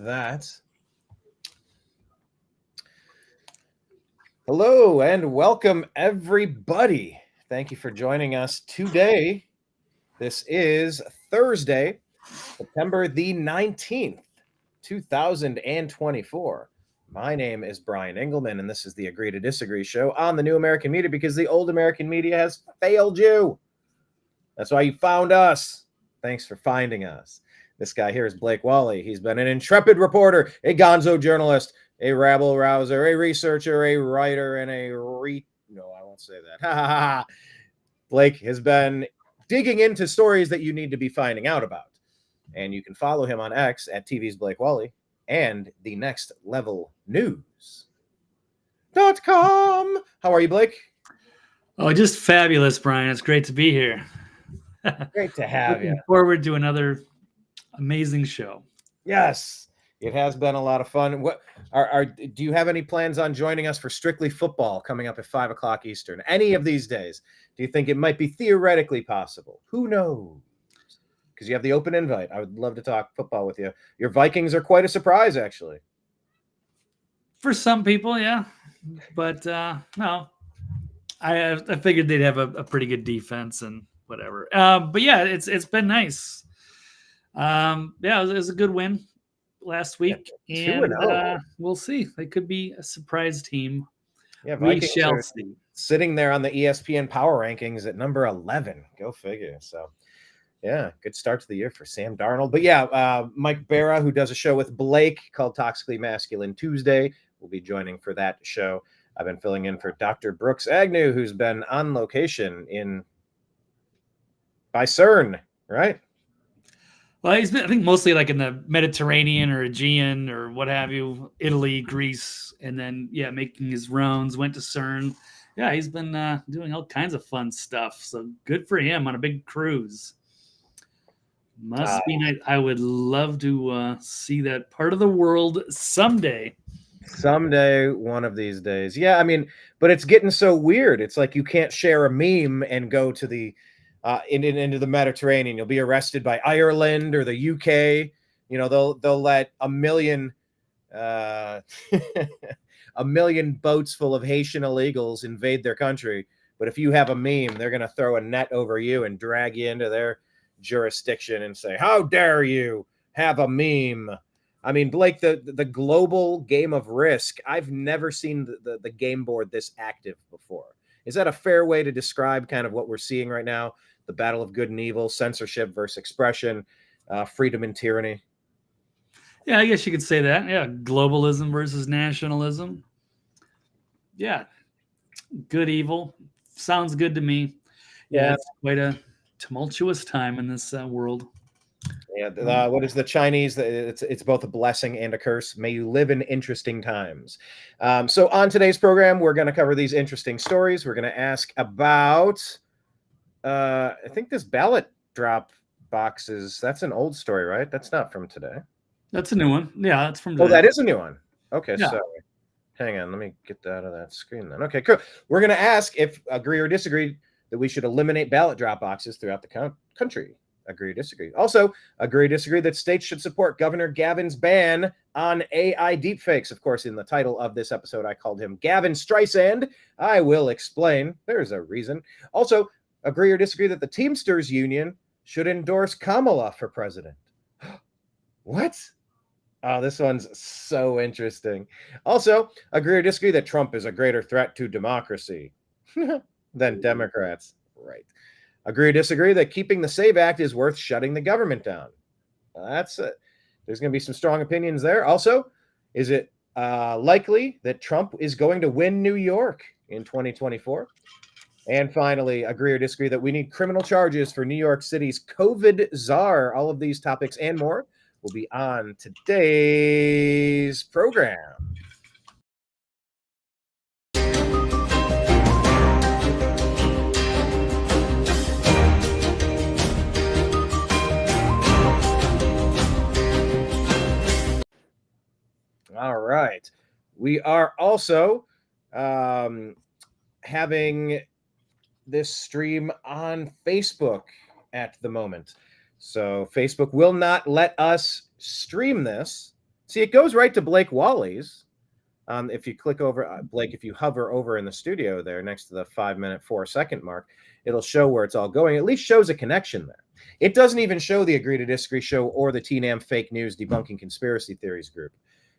that. Hello and welcome, everybody. Thank you for joining us today. This is Thursday, September the 19th, 2024. My name is Brian Engelman, and this is the Agree to Disagree show on the New American Media because the old American media has failed you. That's why you found us. Thanks for finding us. This guy here is Blake Walley. He's been an intrepid reporter, a gonzo journalist, a rabble rouser, a researcher, a writer, and no, I won't say that. Blake has been digging into stories that you need to be finding out about. And you can follow him on X at TV's Blake Walley and the Next Level News.com. How are you, Blake? Oh, just fabulous, Brian. It's great to be here. Great to have you. Looking forward to another amazing show. Yes, it has been a lot of fun. What do you have any plans on joining us for Strictly Football coming up at 5 o'clock Eastern? Any of these days? Do you think it might be theoretically possible? Who knows? Because you have the open invite. I would love to talk football with you. Your Vikings are quite a surprise, actually. For some people, yeah. But no, I figured they'd have a pretty good defense and whatever. But yeah, it's been nice. Yeah, it was a good win last week, and we'll see. They could be a surprise team. Yeah, we shall see. Sitting there on the ESPN Power Rankings at number 11. Go figure. So, yeah, good start to the year for Sam Darnold. But yeah, Mike Barra, who does a show with Blake called Toxically Masculine Tuesday, will be joining for that show. I've been filling in for Dr. Brooks Agnew, who's been on location by CERN, right? Well, he's been, I think, mostly like in the Mediterranean or Aegean or what have you, Italy, Greece, and then, yeah, making his rounds, went to CERN. Yeah, he's been doing all kinds of fun stuff. So good for him on a big cruise. Must be nice. I would love to see that part of the world someday. Someday, one of these days. Yeah, I mean, but it's getting so weird. It's like you can't share a meme and go to the into the Mediterranean. You'll be arrested by Ireland or the UK. You know, they'll let a million boats full of Haitian illegals invade their country. But if you have a meme, they're going to throw a net over you and drag you into their jurisdiction and say, "How dare you have a meme?" I mean, Blake, the global game of Risk, I've never seen the game board this active before. Is that a fair way to describe kind of what we're seeing right now? The battle of good and evil, censorship versus expression, freedom and tyranny. Yeah, I guess you could say that. Yeah, globalism versus nationalism. Yeah, good, evil. Sounds good to me. Yeah, it's quite a tumultuous time in this world. Yeah, what is the Chinese? It's both a blessing and a curse. May you live in interesting times. So on today's program, we're going to cover these interesting stories. We're going to ask about, I think this ballot drop boxes. That's an old story, right? That's not from today. That's a new one. Yeah, that's from today. Oh, that is a new one. Okay, yeah. Sorry. Hang on. Let me get out of that screen then. Okay, cool. We're going to ask if agree or disagree that we should eliminate ballot drop boxes throughout the country. Agree or disagree. Also, agree or disagree that states should support Governor Gavin's ban on AI deepfakes. Of course, in the title of this episode, I called him Gavin Streisand. I will explain. There's a reason. Also, agree or disagree that the Teamsters Union should endorse Kamala for president. What? Oh, this one's so interesting. Also, agree or disagree that Trump is a greater threat to democracy than Democrats. Right. Agree or disagree that keeping the SAVE Act is worth shutting the government down. That's it. There's going to be some strong opinions there. Also, is it likely that Trump is going to win New York in 2024? And finally, agree or disagree that we need criminal charges for New York City's COVID Czar. All of these topics and more will be on today's program. All right. We are also having this stream on Facebook at the moment. So Facebook will not let us stream this See, it goes right to Blake Walley's. If you click over, Blake, if you hover over in the studio there next to the 5-minute, 4-second mark, it'll show where it's all going. At least shows a connection there. It doesn't even show the Agree to Disagree show or the TNAM Fake News Debunking Conspiracy Theories group.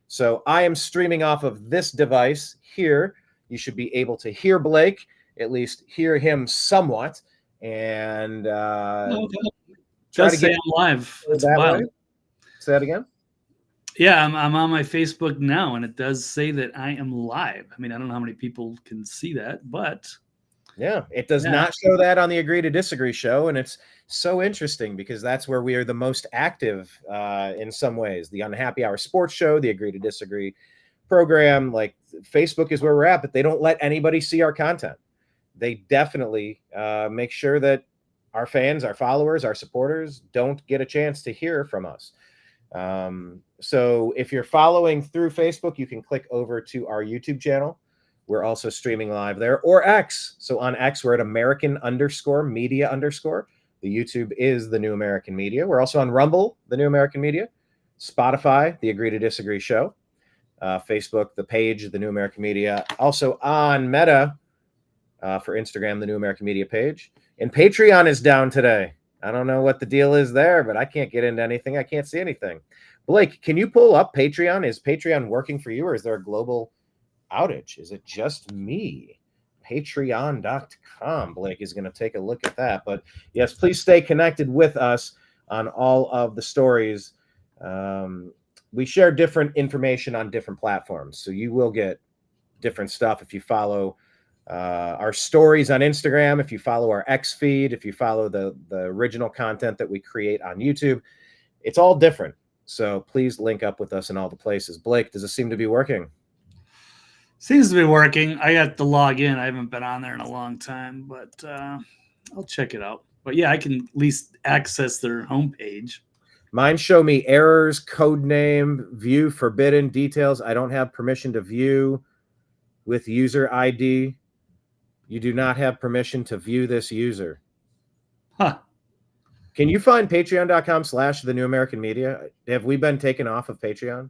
So I am streaming off of this device here. You should be able to hear Blake, at least hear him somewhat, and try to say I'm live. That's wild. Say that again. Yeah, I'm on my Facebook now, and it does say that I am live. I mean, I don't know how many people can see that, but yeah, it does not show that on the Agree to Disagree show, and it's so interesting because that's where we are the most active in some ways. The Unhappy Hour Sports Show, the Agree to Disagree program, like Facebook is where we're at, but they don't let anybody see our content. They definitely make sure that our fans, our followers, our supporters don't get a chance to hear from us. So if you're following through Facebook, you can click over to our YouTube channel. We're also streaming live there, or X. So on X, we're at American_media_. The YouTube is the New American Media. We're also on Rumble, the New American Media, Spotify, the Agree to Disagree show, Facebook, the page, the New American Media, also on Meta for Instagram, the New American Media page. And Patreon is down today. I don't know what the deal is there, but I can't get into anything. I can't see anything. Blake, can you pull up Patreon? Is Patreon working for you, or is there a global outage? Is it just me? Patreon.com. Blake is going to take a look at that. But yes, please stay connected with us on all of the stories. We share different information on different platforms, so you will get different stuff if you follow our stories on Instagram, if you follow our X feed, if you follow the original content that we create on YouTube. It's all different. So please link up with us in all the places. Blake, does it seem to be working? Seems to be working. I got to log in. I haven't been on there in a long time, but I'll check it out. But yeah, I can at least access their homepage. Mine show me errors, code name, view forbidden, details. I don't have permission to view with user ID. You do not have permission to view this user. Huh. Can you find patreon.com/the New American Media? Have we been taken off of Patreon?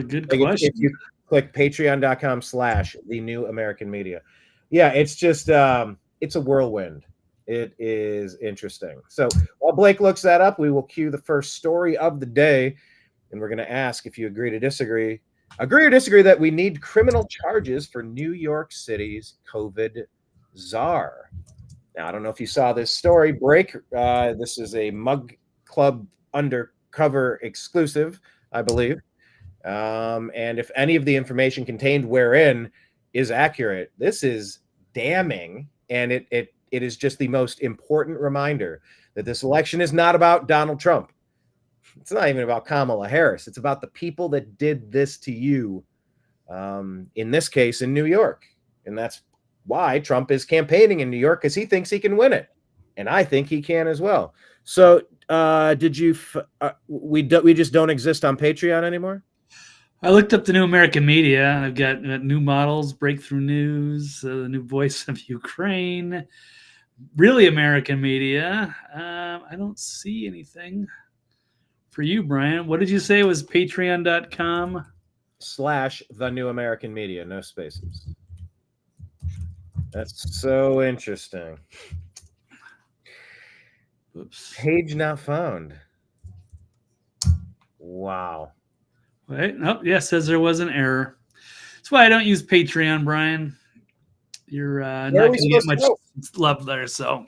Good question. If you click patreon.com/the New American Media. Yeah, it's just, it's a whirlwind. It is interesting. So while Blake looks that up, we will cue the first story of the day, and we're going to ask if you agree to disagree. Agree or disagree that we need criminal charges for New York City's COVID czar. Now, I don't know if you saw this story break. This is a Mug Club undercover exclusive, I believe. And if any of the information contained wherein is accurate, this is damning. And it is just the most important reminder that this election is not about Donald Trump. It's not even about Kamala Harris. It's about the people that did this to you, in this case, in New York. And that's why Trump is campaigning in New York, because he thinks he can win it. And I think he can as well. So we just don't exist on Patreon anymore? I looked up the New American Media. I've got new models, breakthrough news, the new voice of Ukraine, really American Media. I don't see anything for you, Brian. What did you say it was? Patreon.com/the New American Media, no spaces. That's so interesting. Oops. Page not found. Wow. Wait, oh, yeah, says there was an error. That's why I don't use Patreon, Brian. You're not going to get much love there. So,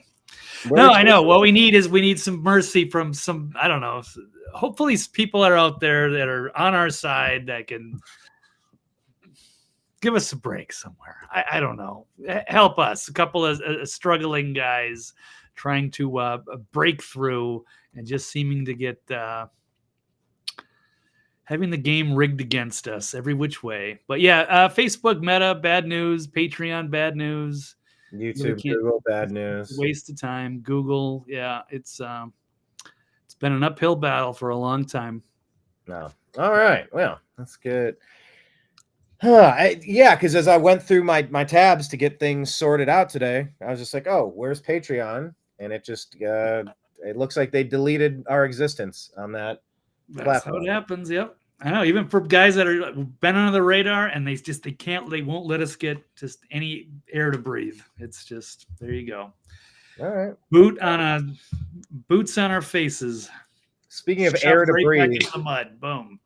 no, I know. What we need some mercy from some, I don't know. Hopefully people are out there that are on our side that can give us a break somewhere. I don't know. Help us. A couple of struggling guys trying to break through and just seeming to get having the game rigged against us every which way. But yeah, Facebook, Meta, bad news. Patreon, bad news. YouTube, Google, bad news. Waste of time. Google, yeah, it's been an uphill battle for a long time. No. All right. Well, that's good. Yeah, because as I went through my tabs to get things sorted out today, I was just like, oh, where's Patreon? And it just it looks like they deleted our existence on that That's how it happens. Yep. I know, even for guys that are been under the radar and they won't let us get just any air to breathe. It's just, there you go. All right. Boots on our faces. Speaking of air to breathe, back in the mud. Boom.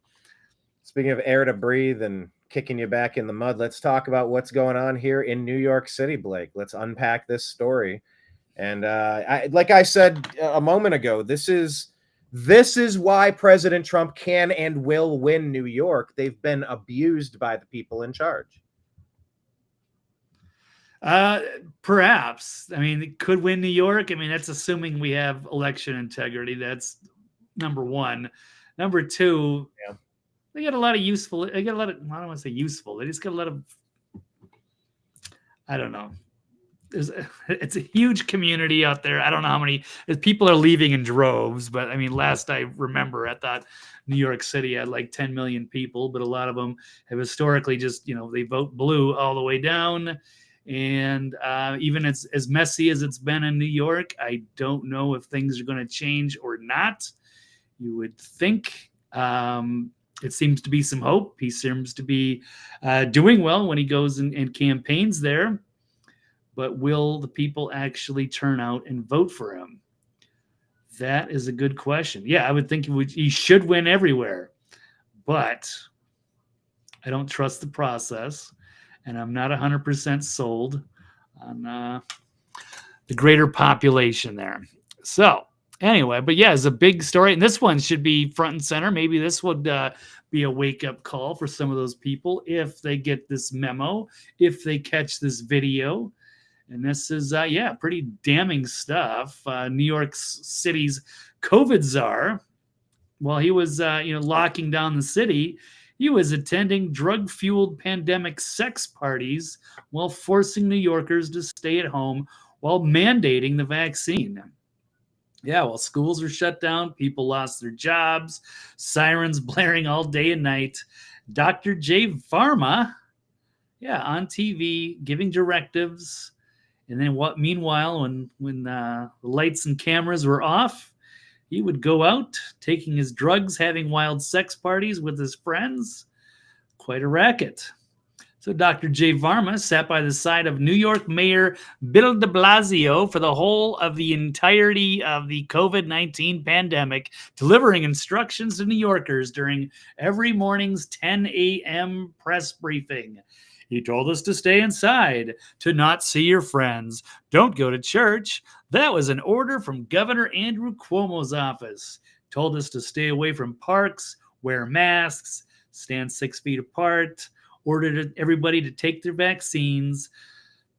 Speaking of air to breathe and kicking you back in the mud, let's talk about what's going on here in New York City, Blake. Let's unpack this story. And like I said a moment ago, this is why President Trump can and will win New York. They've been abused by the people in charge. Perhaps. I mean, it could win New York. I mean, that's assuming we have election integrity. That's number one. Number two, yeah. They got a lot of useful. They got a lot of, I don't want to say useful. They just got a lot of, I don't know. It's a huge community out there. I don't know how many people are leaving in droves, but I mean, last I remember, I thought New York City had like 10 million people, but a lot of them have historically just, they vote blue all the way down. And even as messy as it's been in New York, I don't know if things are going to change or not. You would think. It seems to be some hope. He seems to be doing well when he goes and campaigns there. But will the people actually turn out and vote for him? That is a good question. Yeah, I would think he should win everywhere. But I don't trust the process. And I'm not 100% sold on the greater population there. So anyway, but yeah, it's a big story. And this one should be front and center. Maybe this would be a wake-up call for some of those people if they get this memo, if they catch this video. And this is, pretty damning stuff. New York City's COVID czar, while he was, locking down the city, he was attending drug-fueled pandemic sex parties while forcing New Yorkers to stay at home while mandating the vaccine. Yeah, while schools were shut down, people lost their jobs, sirens blaring all day and night. Dr. J. Varma, on TV, giving directives. And then meanwhile, when the lights and cameras were off, he would go out taking his drugs, having wild sex parties with his friends. Quite a racket. So Dr. J. Varma sat by the side of New York Mayor Bill de Blasio for the whole of the entirety of the COVID-19 pandemic, delivering instructions to New Yorkers during every morning's 10 a.m. press briefing. He told us to stay inside, to not see your friends, don't go to church. That was an order from Governor Andrew Cuomo's office. Told us to stay away from parks, wear masks, stand 6 feet apart, ordered everybody to take their vaccines.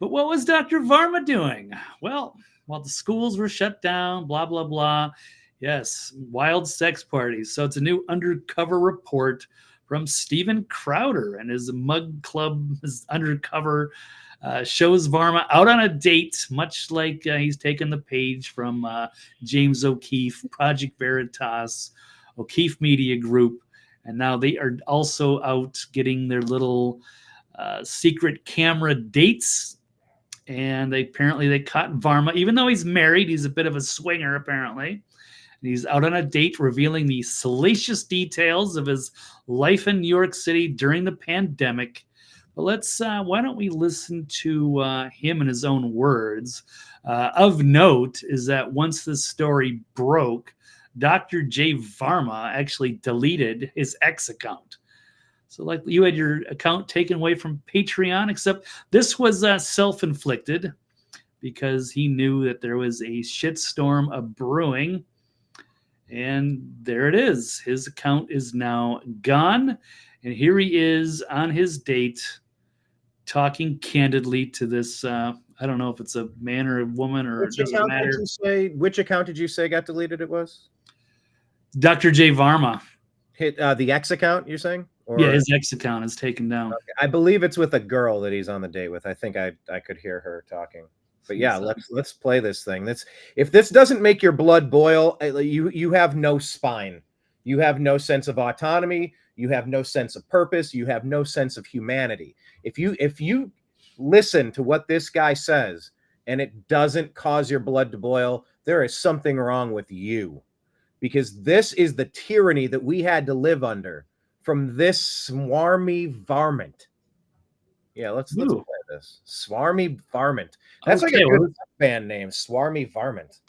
But what was Dr. Varma doing? Well, while the schools were shut down, blah, blah, blah. Yes, wild sex parties. So it's a new undercover report from Steven Crowder and his Mug Club, his undercover, shows Varma out on a date, much like he's taken the page from James O'Keefe, Project Veritas, O'Keefe Media Group. And now they are also out getting their little secret camera dates. And they caught Varma, even though he's married, he's a bit of a swinger, apparently. And he's out on a date revealing the salacious details of his life in New York City during the pandemic. But why don't we listen to him in his own words? Of note is that once this story broke, Dr. J. Varma actually deleted his X account. So like you had your account taken away from Patreon, except this was self-inflicted because he knew that there was a shitstorm of brewing. And there it is. His account is now gone. And here he is on his date talking candidly to this. I don't know if it's a man or a woman or it doesn't matter. Which account did you say got deleted it was? Dr. J. Varma. Hit the X account, you're saying? Or... Yeah, his X account is taken down. Okay. I believe it's with a girl that he's on the date with. I think I could hear her talking. But yeah, let's play this thing. If this doesn't make your blood boil, you have no spine. You have no sense of autonomy. You have no sense of purpose. You have no sense of humanity. If you listen to what this guy says and it doesn't cause your blood to boil, there is something wrong with you. because this is the tyranny that we had to live under from this swarmy varmint. Yeah, let's play this. Swarmy varmint. That's like a good band name, Swarmy Varmint.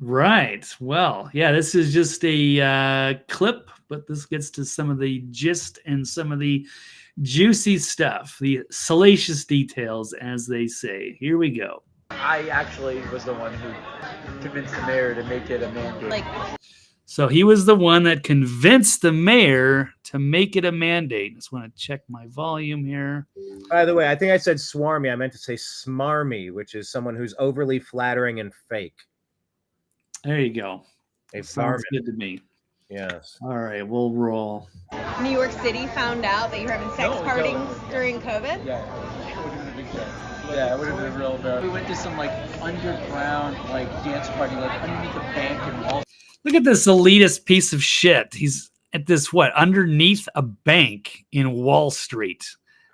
Right. Well, yeah, this is just a clip, but this gets to some of the gist and some of the juicy stuff, the salacious details, as they say. Here we go. I actually was the one who convinced the mayor to make it a mandate. So he was the one that convinced the mayor to make it a mandate. Just want to check my volume here. By the way, I think I said swarmy. I meant to say smarmy, which is someone who's overly flattering and fake. There you go. Sounds good to me. Yes. All right, we'll roll. New York City found out that you're having sex parties during COVID? Yeah. It would have been a big deal. Yeah, it would have been real bad. We went to some like underground like dance party like underneath a bank in Wall. Look at this elitist piece of shit. He's at this underneath a bank in Wall Street.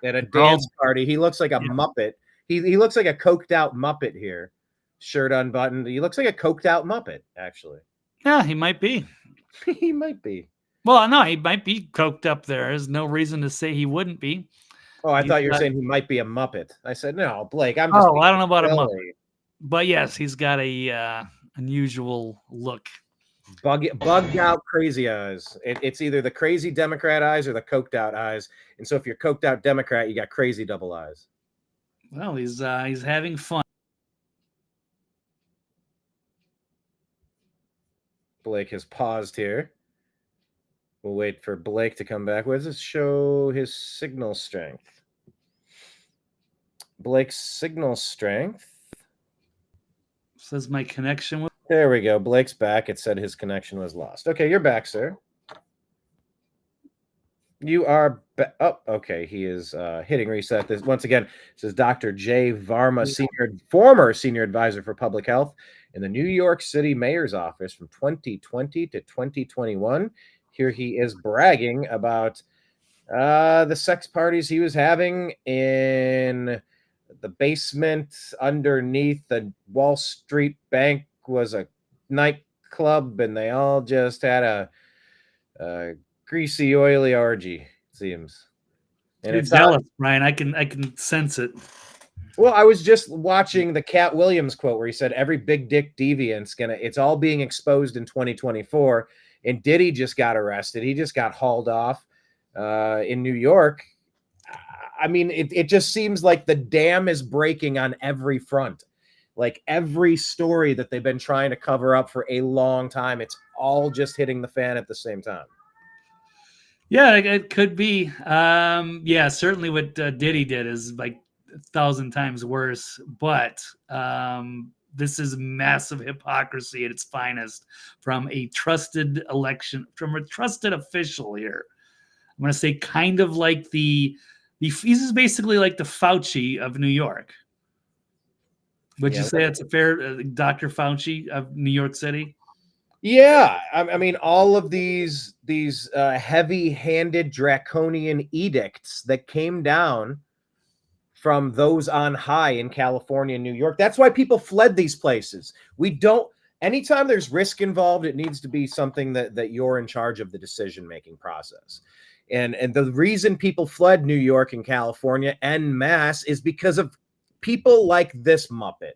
At a dance party. He looks like a Muppet. He looks like a coked out Muppet here. Shirt unbuttoned. He looks like a coked out Muppet, actually. Yeah, he might be. He might be. Well, no, he might be coked up there. There's no reason to say he wouldn't be. Oh, I thought you were saying he might be a Muppet. I said, no, Blake, I'm just... Oh, I don't know about a Muppet. But yes, he's got a unusual look. Bugged out crazy eyes. It's either the crazy Democrat eyes or the coked out eyes. And so if you're coked out Democrat, you got crazy double eyes. Well, he's having fun. Blake has paused here. We'll wait for Blake to come back. What does this show his signal strength? Blake's signal strength. Says my connection was... There we go. Blake's back. It said his connection was lost. Okay, you're back, sir. You are back. Oh, okay. He is hitting reset. This once again. This is Dr. J. Varma, former senior advisor for public health in the New York City mayor's office from 2020 to 2021. Here he is bragging about the sex parties he was having in the basement underneath the Wall Street Bank was a nightclub, and they all just had a greasy, oily orgy, it seems. And you're jealous, Brian. I can sense it. Well, I was just watching the Cat Williams quote where he said every big dick deviant's it's all being exposed in 2024. And Diddy just got arrested. He just got hauled off in New York. I mean, it just seems like the dam is breaking on every front. Like every story that they've been trying to cover up for a long time, it's all just hitting the fan at the same time. Yeah, it could be. Yeah, certainly what Diddy did is like 1,000 times worse. But this is massive hypocrisy at its finest from a trusted official here. I'm going to say kind of like this is basically like the Fauci of New York. Would you say that's a fair Dr. Fauci of New York City? Yeah, I mean, all of these heavy-handed draconian edicts that came down from those on high in California and New York. That's why people fled these places. Anytime there's risk involved, it needs to be something that you're in charge of the decision-making process. And the reason people fled New York and California en masse is because of people like this Muppet.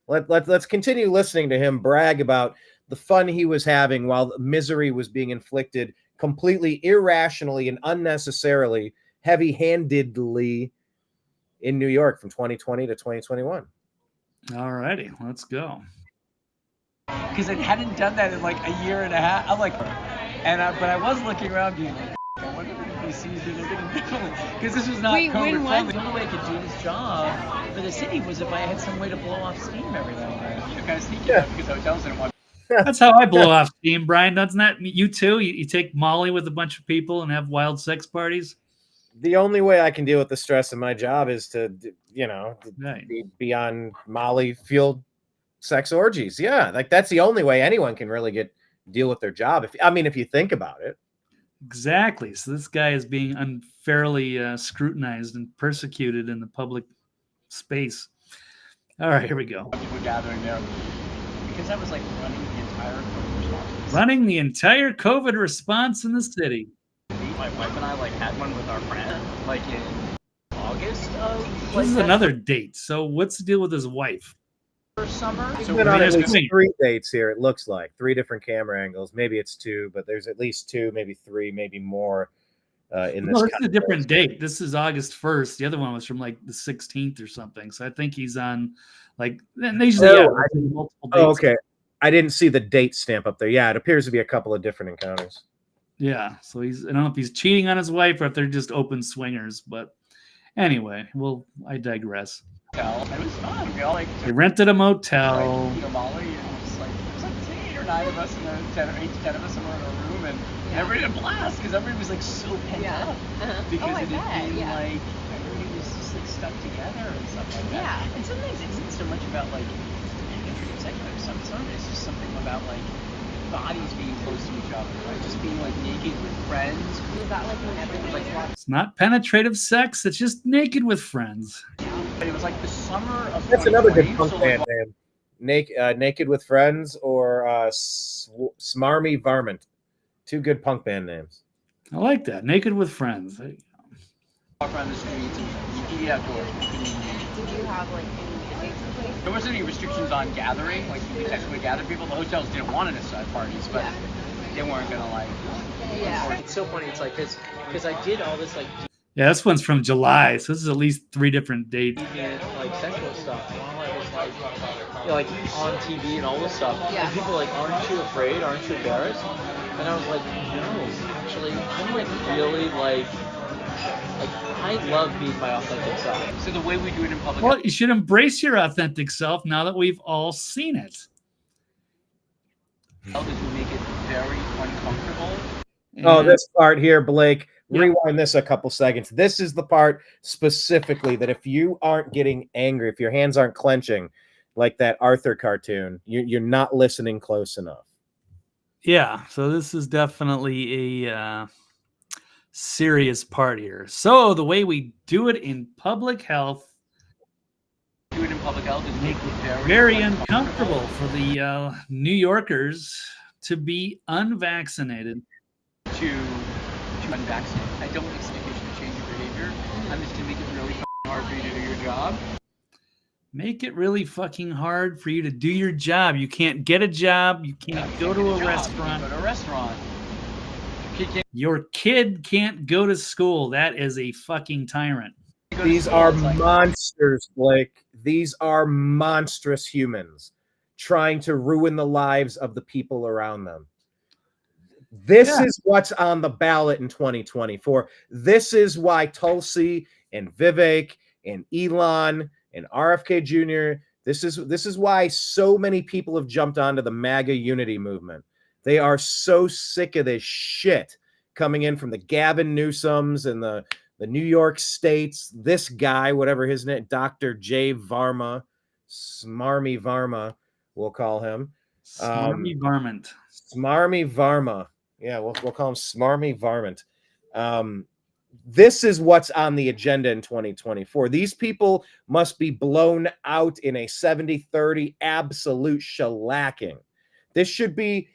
Let's continue listening to him brag about the fun he was having while misery was being inflicted completely irrationally and unnecessarily, heavy-handedly in New York from 2020 to 2021. All righty, let's go. Because I hadn't done that in like a year and a half. I'm like, but I was looking around being like, I wonder if he sees me. They're gonna definitely, because this was not COVID friendly. The only way I could do this job for the city was if I had some way to blow off steam every now and then. You kind of sneaky because hotels didn't want. That's how I blow off steam, Brian. Doesn't that you too? You take Molly with a bunch of people and have wild sex parties. The only way I can deal with the stress of my job is to, be on Molly fueled sex orgies. Yeah, like that's the only way anyone can really deal with their job. If you think about it. Exactly. So this guy is being unfairly scrutinized and persecuted in the public space. All right, here we go. People gathering there because I was like running the entire COVID response. running the entire COVID response in the city. My wife and I like had one with our friend like in August of This is another date. So what's the deal with his wife? first summer. He's So been on there's at least Queen. 3 dates here. It looks like 3 different camera angles. Maybe it's 2, but there's at least 2, maybe 3, maybe more. In this, No, this is a different date. This is August 1st. The other one was from like the 16th or something. So I think he's on like they usually have multiple dates. Oh, okay. I didn't see the date stamp up there. Yeah, it appears to be a couple of different encounters. Yeah. So I don't know if he's cheating on his wife or if they're just open swingers. But anyway, well, I digress. It was fun. We all like They rented a motel. like, Molly, and it was like 8 or 9 of us in a 10 or 8 to 10 of us in a room, and everybody had a blast because everybody was like so pent up because it had been like everybody was just like stuck together and stuff like that. Yeah. And sometimes it isn't so much about like secular. Sometimes it's just something about like bodies being close to each other, right? Just being like naked with friends. Was that like when everybody was watching? It's not penetrative sex. It's just naked with friends. But it was like the summer of. That's another good 2020, punk so, band like, name. Naked with Friends or Smarmy Varmint. 2 good punk band names. I like that. Naked with friends. There you go. walk around the streets and you can eat outdoors. Did you have like any dates in place? There wasn't any restrictions on gathering, like you could technically gather people. The hotels didn't want to have parties, but they weren't gonna like. Yeah. It's so funny. It's like because I did all this like Yeah, this one's from July, so this is at least 3 different dates. like sexual stuff. And all that was like, you know, like on TV and all this stuff. Yeah. And people are like, aren't you afraid? Aren't you embarrassed? And I was like, no, actually, I'm like really like I love being my authentic self. So the way we do it in public. Well, you should embrace your authentic self now that we've all seen it. How did you make it very uncomfortable? Oh, And- this part here, Blake. Yeah. Rewind this a couple seconds. This is the part specifically that if you aren't getting angry, if your hands aren't clenching like that Arthur cartoon, you're not listening close enough. Yeah, so this is definitely a serious part here. So the way we do it in public health, Do it in public health is make it very uncomfortable for the New Yorkers to be unvaccinated. to unvaccinated. I don't expect you to change your behavior. I'm just gonna make it really hard for you to do your job. Make it really fucking hard for you to do your job. You can't get a job. You can't go to a restaurant. Go to a restaurant. Your kid can't go to school. That is a fucking tyrant. These are monsters, Blake. These are monstrous humans trying to ruin the lives of the people around them. This is what's on the ballot in 2024. This is why Tulsi and Vivek and Elon and RFK Jr. This is why so many people have jumped onto the MAGA unity movement. They are so sick of this shit coming in from the Gavin Newsoms and the New York states. This guy, whatever his name, Dr. J. Varma, Smarmy Varma, we'll call him. Smarmy varmint. Smarmy Varma. Yeah, we'll call him Smarmy Varmint. This is what's on the agenda in 2024. These people must be blown out in a 70-30 absolute shellacking. This should be,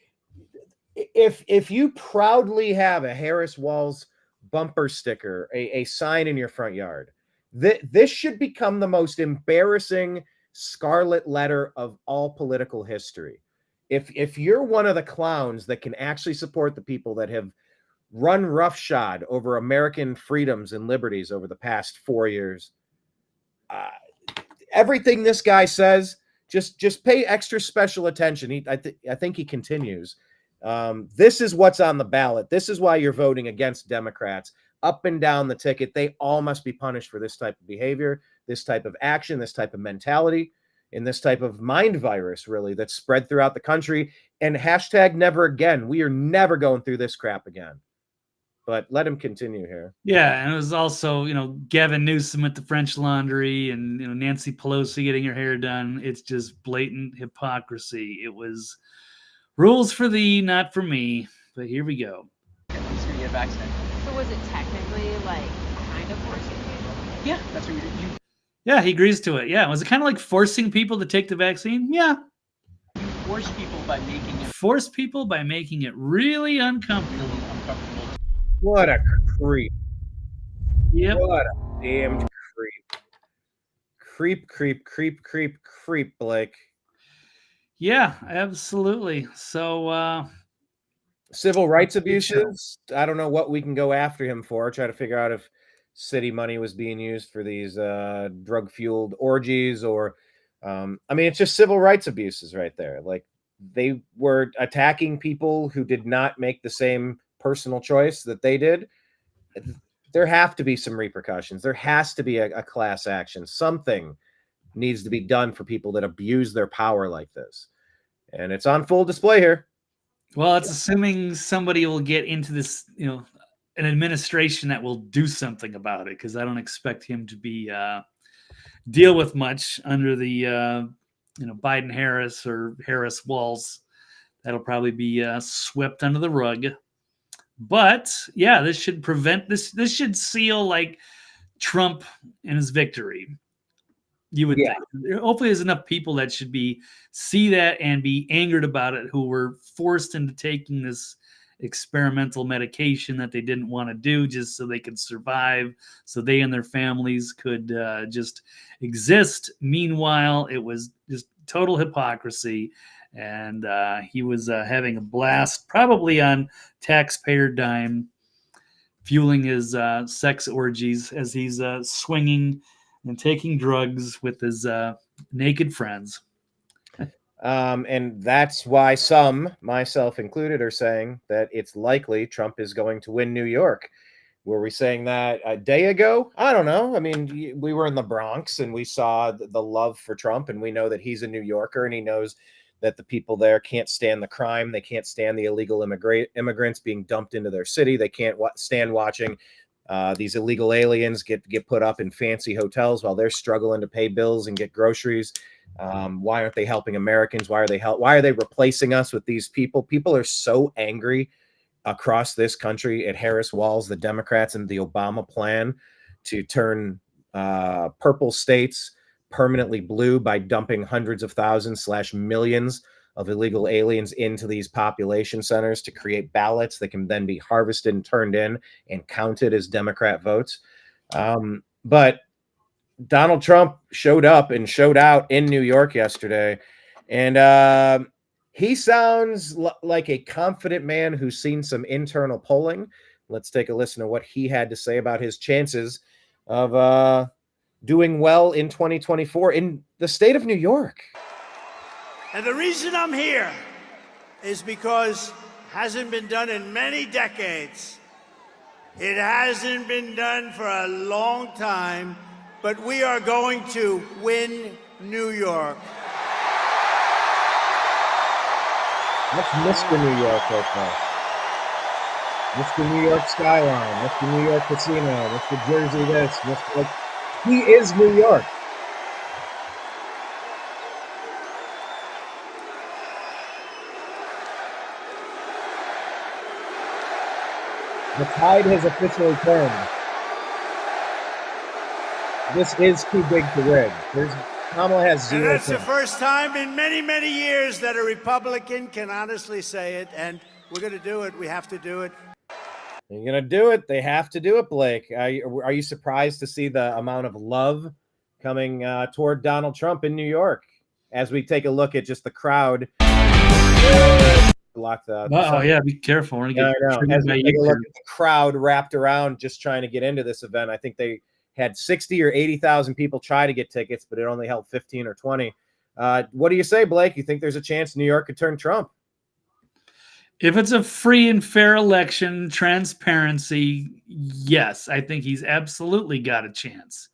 if you proudly have a Harris Walls bumper sticker, a sign in your front yard, this should become the most embarrassing scarlet letter of all political history. If you're one of the clowns that can actually support the people that have run roughshod over American freedoms and liberties over the past 4 years, everything this guy says, just pay extra special attention. I think he continues. This is what's on the ballot. This is why you're voting against Democrats up and down the ticket. They all must be punished for this type of behavior, this type of action, this type of mentality, and this type of mind virus, really, that's spread throughout the country. And hashtag never again. We are never going through this crap again. But let him continue here. Yeah, and it was also, Gavin Newsom at the French Laundry and, Nancy Pelosi getting her hair done. It's just blatant hypocrisy. It was rules for thee, not for me. But here we go. He's gonna get vaccinated. So was it technically like kind of forcing you? Yeah, that's what you Yeah, he agrees to it. Yeah, was it kind of like forcing people to take the vaccine? Yeah. force people by making it Force people by making it really uncomfortable. What a creep. Yep. What a damned creep. Creep, Blake. Yeah, absolutely. So Civil rights abuses. I don't know what we can go after him for. Try to figure out if city money was being used for these drug-fueled orgies, or I mean, it's just civil rights abuses right there. Like, they were attacking people who did not make the same personal choice that they did. There have to be some repercussions. There has to be a class action. Something needs to be done for people that abuse their power like this. And it's on full display here. well, it's assuming somebody will get into this, an administration that will do something about it, because I don't expect him to be deal with much under the Biden Harris or Harris Walls. That'll probably be swept under the rug. But yeah, this should prevent this. This should seal like Trump and his victory. You would think. Hopefully, there's enough people that should see that and be angered about it, who were forced into taking this experimental medication that they didn't want to do just so they could survive, so they and their families could just exist. Meanwhile, it was just total hypocrisy, and he was having a blast, probably on taxpayer dime, fueling his sex orgies as he's swinging and taking drugs with his naked friends. And that's why some, myself included, are saying that it's likely Trump is going to win New York. Were we saying that a day ago? I don't know. I mean, we were in the Bronx and we saw the love for Trump, and we know that he's a New Yorker, and he knows that the people there can't stand the crime. They can't stand the illegal immigrants being dumped into their city. They can't stand watching these illegal aliens get put up in fancy hotels while they're struggling to pay bills and get groceries. Why aren't they helping Americans? Why are they replacing us with these people? People are so angry across this country at Harris Walls, the Democrats, and the Obama plan to turn purple states permanently blue by dumping hundreds of thousands / millions of illegal aliens into these population centers to create ballots that can then be harvested and turned in and counted as Democrat votes. But Donald Trump showed up and showed out in New York yesterday, and he sounds like a confident man who's seen some internal polling. Let's take a listen to what he had to say about his chances of doing well in 2024 in the state of New York. And the reason I'm here is because it hasn't been done in many decades. It hasn't been done for a long time, but we are going to win New York. That's Mr. New York right now. Mr. New York Skyline, Mr. New York Casino, Mr. Jersey this, Mr. He is New York. The tide has officially turned. This is too big to win. Kamala has zero. And that's the first time in many, many years that a Republican can honestly say it, and we're going to do it. We have to do it. You're going to do it. They have to do it, Blake. Are you surprised to see the amount of love coming toward Donald Trump in New York as we take a look at just the crowd? Block the. Oh yeah, be careful. We're gonna get as we take a look at the crowd wrapped around just trying to get into this event. I think they had 60 or 80,000 people try to get tickets, but it only held 15 or 20. What do you say, Blake? You think there's a chance New York could turn Trump? If it's a free and fair election, transparency, yes, I think he's absolutely got a chance.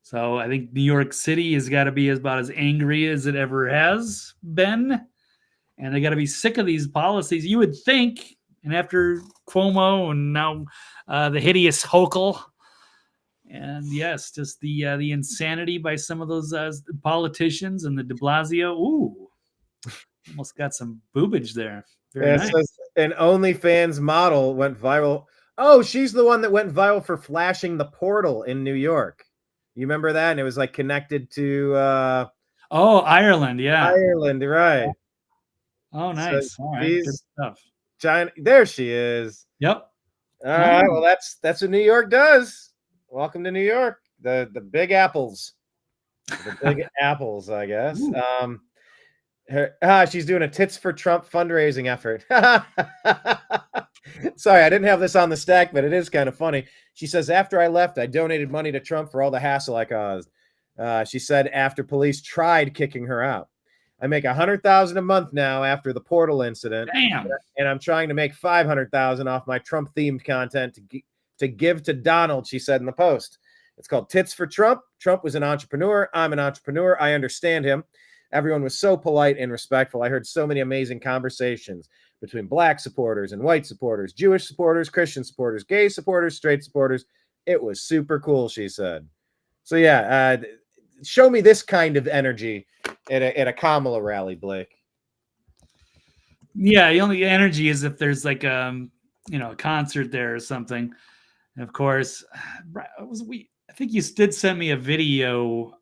So I think New York City has got to be about as angry as it ever has been. And they got to be sick of these policies. You would think, and after Cuomo and now the hideous Hochul, and yes, just the insanity by some of those politicians and the de Blasio. Ooh, almost got some boobage there. Very nice. An OnlyFans model went viral. Oh, she's the one that went viral for flashing the portal in New York. You remember that? And it was like connected to Oh, Ireland, yeah. Ireland, right? Oh, nice. So All right, good she's stuff. China. There she is. Yep. All right. Oh. Well, that's what New York does. Welcome to New York. The Big Apples. The Big Apples, I guess. Ooh. She's doing a Tits for Trump fundraising effort. Sorry, I didn't have this on the stack, but it is kind of funny. She says, after I left, I donated money to Trump for all the hassle I caused. She said after police tried kicking her out. I make $100,000 a month now after the portal incident. Damn. And I'm trying to make $500,000 off my Trump themed content to give to Donald, she said in the post. It's called Tits for Trump. Trump was an entrepreneur. I'm an entrepreneur. I understand him. Everyone was so polite and respectful. I heard so many amazing conversations between black supporters and white supporters, Jewish supporters, Christian supporters, gay supporters, straight supporters. It was super cool, she said. So yeah, show me this kind of energy at a Kamala rally, Blake. Yeah, the only energy is if there's like a concert there or something. And of course, I think you did send me a video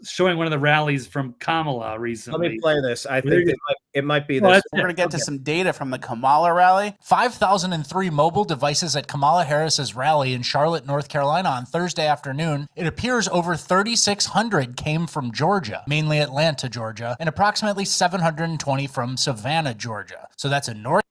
showing one of the rallies from Kamala recently. Let me play this. I think it might be this. We're going to get to some data from the Kamala rally. 5,003 mobile devices at Kamala Harris's rally in Charlotte, North Carolina on Thursday afternoon. It appears over 3,600 came from Georgia, mainly Atlanta, Georgia, and approximately 720 from Savannah, Georgia. So that's a North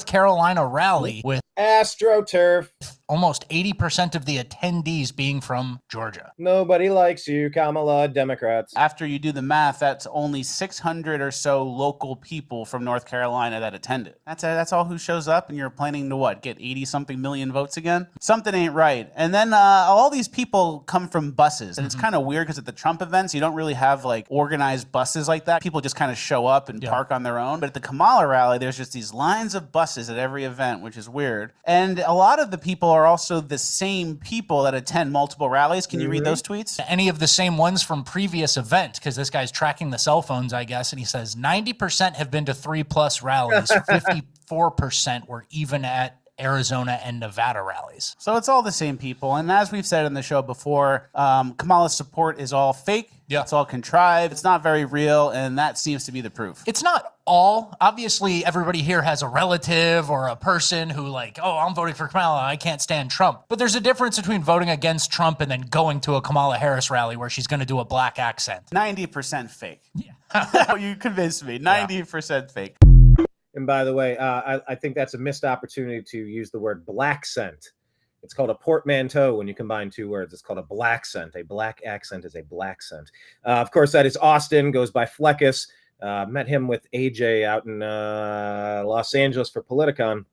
Carolina rally with AstroTurf. Almost 80% of the attendees being from Georgia. Nobody likes you, Kamala, Democrats. After you do the math, that's only 600 or so local people from North Carolina that attended. That's all who shows up, and you're planning to what, get 80-something million votes again? Something ain't right. And then all these people come from buses, and it's kind of weird because at the Trump events, you don't really have like organized buses like that. People just kind of show up and park on their own. But at the Kamala rally, there's just these lines of buses at every event, which is weird. And a lot of the people are also the same people that attend multiple rallies. Can you read those tweets? Any of the same ones from previous events, because this guy's tracking the cell phones, I guess, and he says 90% have been to 3+ rallies, 54% were even at Arizona and Nevada rallies. So it's all the same people. And as we've said in the show before, Kamala's support is all fake. Yeah. It's all contrived. It's not very real. And that seems to be the proof. It's not all. Obviously, everybody here has a relative or a person who like, oh, I'm voting for Kamala. I can't stand Trump. But there's a difference between voting against Trump and then going to a Kamala Harris rally where she's going to do a black accent. 90% fake. Yeah. You convinced me. 90% fake. And by the way, I think that's a missed opportunity to use the word black scent. It's called a portmanteau when you combine two words. It's called a black scent. A black accent is a black scent. Of course, that is Austin, goes by Fleckus. Met him with AJ out in Los Angeles for Politicon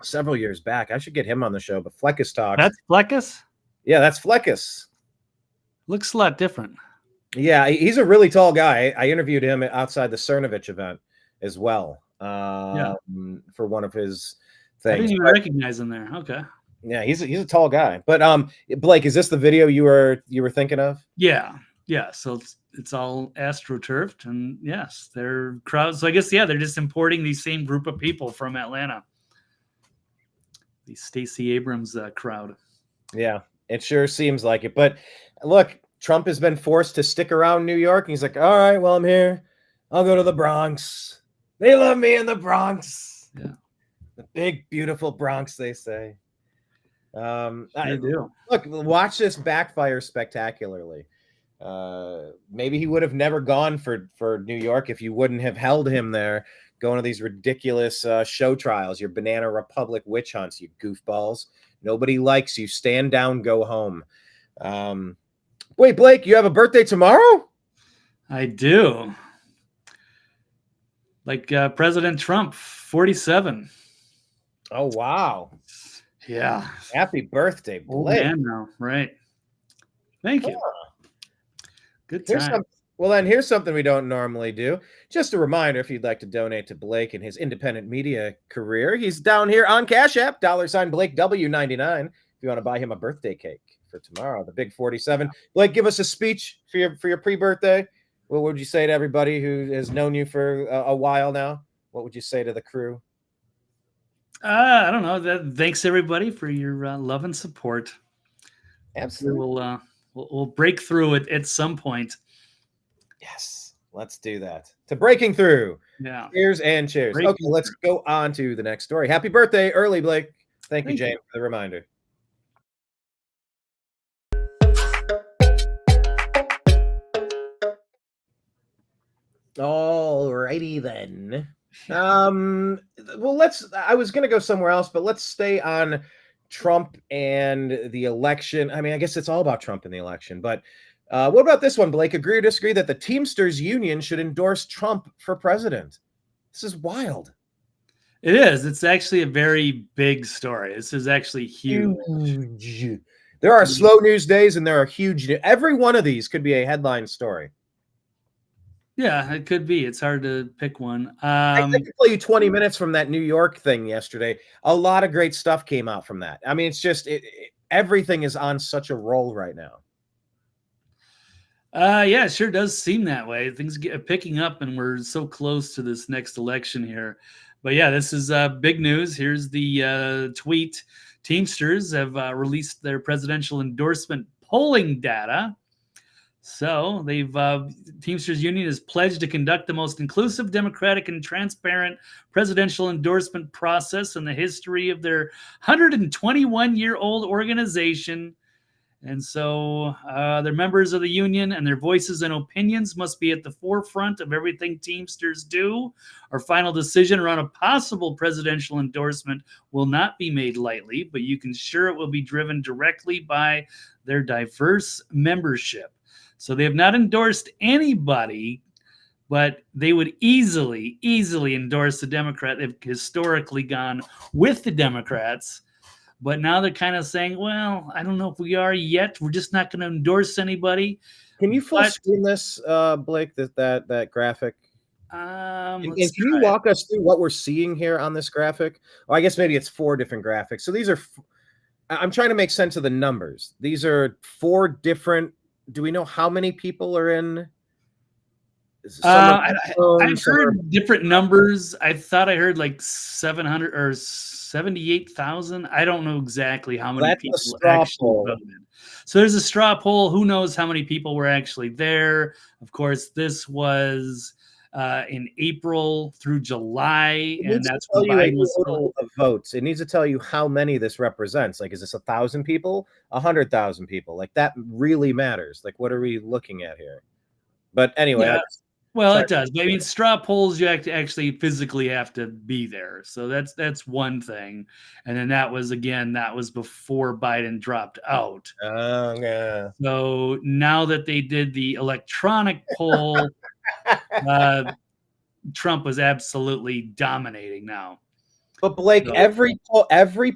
several years back. I should get him on the show, but Fleckus talks. That's Fleckus? Yeah, that's Fleckus. Looks a lot different. Yeah, he's a really tall guy. I interviewed him outside the Cernovich event as well. For one of his things. I didn't even recognize him there. Okay. Yeah, he's a tall guy. But Blake, is this the video you were thinking of? Yeah. So it's all astroturfed, and yes, they're crowds. So I guess they're just importing these same group of people from Atlanta. The Stacey Abrams crowd. Yeah, it sure seems like it. But look, Trump has been forced to stick around New York. And he's like, all right, well, I'm here. I'll go to the Bronx. They love me in the Bronx. Yeah. The big, beautiful Bronx, they say. I do. Look, watch this backfire spectacularly. Maybe he would have never gone for New York if you wouldn't have held him there, going to these ridiculous show trials, your Banana Republic witch hunts, you goofballs. Nobody likes you. Stand down, go home. Wait, Blake, you have a birthday tomorrow? I do. Like President Trump, 47. Oh, wow. Yeah. Happy birthday, Blake. Oh, man, no. Right. Thank you. Good time. Here's something we don't normally do. Just a reminder, if you'd like to donate to Blake and his independent media career, he's down here on Cash App, $Blake W99. If you want to buy him a birthday cake for tomorrow, the big 47. Blake, give us a speech for your pre-birthday. What would you say to everybody who has known you for a while now? What would you say to the crew? I don't know. Thanks everybody for your love and support. Absolutely. we'll break through it at some point. Yes, let's do that. To breaking through. Yeah. Cheers and cheers. Breaking Okay, let's go on to the next story. Happy birthday early, Blake. Thank you, Thank Jane, for the reminder. All righty then. Well, I was gonna go somewhere else, but let's stay on Trump and the election. I mean, I guess it's all about Trump and the election, but what about this one, Blake? Agree or disagree that the Teamsters Union should endorse Trump for president? This is wild. It is. It's actually a very big story. This is actually huge. There are slow news days and there are huge. Every one of these could be a headline story. Yeah, it could be. It's hard to pick one. I could play you 20 minutes from that New York thing yesterday. A lot of great stuff came out from that. I mean, it's just everything is on such a roll right now. Yeah, it sure does seem that way. Things get picking up, and we're so close to this next election here. But yeah, this is big news. Here's the tweet. Teamsters have released their presidential endorsement polling data. So they've Teamsters Union is pledged to conduct the most inclusive, democratic, and transparent presidential endorsement process in the history of their 121-year-old organization. And so they're members of the union, and their voices and opinions must be at the forefront of everything Teamsters do. Our final decision around a possible presidential endorsement will not be made lightly, but you can sure it will be driven directly by their diverse membership. So they have not endorsed anybody, but they would easily endorse the Democrat. They've historically gone with the Democrats. But now they're kind of saying, well, I don't know if we are yet. We're just not going to endorse anybody. Can you full screen this, Blake, that graphic? Can you walk us through what we're seeing here on this graphic? Or I guess maybe it's 4 different graphics. So these are, I'm trying to make sense of the numbers. These are 4 different. Do we know how many people are in? I've heard different numbers. I thought I heard like 700 or 78,000. I don't know exactly how many people actually voted. So there's a straw poll. Who knows how many people were actually there? Of course, this was in April through July, and that's when Biden was of votes. It needs to tell you how many this represents. Like, is this 1,000 people, 100,000 people? Like, that really matters. Like, what are we looking at here? But anyway, yeah. Well, it does. But I mean, straw polls, you actually physically have to be there. So that's one thing. And then that was before Biden dropped out. Oh, yeah. So now that they did the electronic poll, Trump was absolutely dominating now. But Blake, every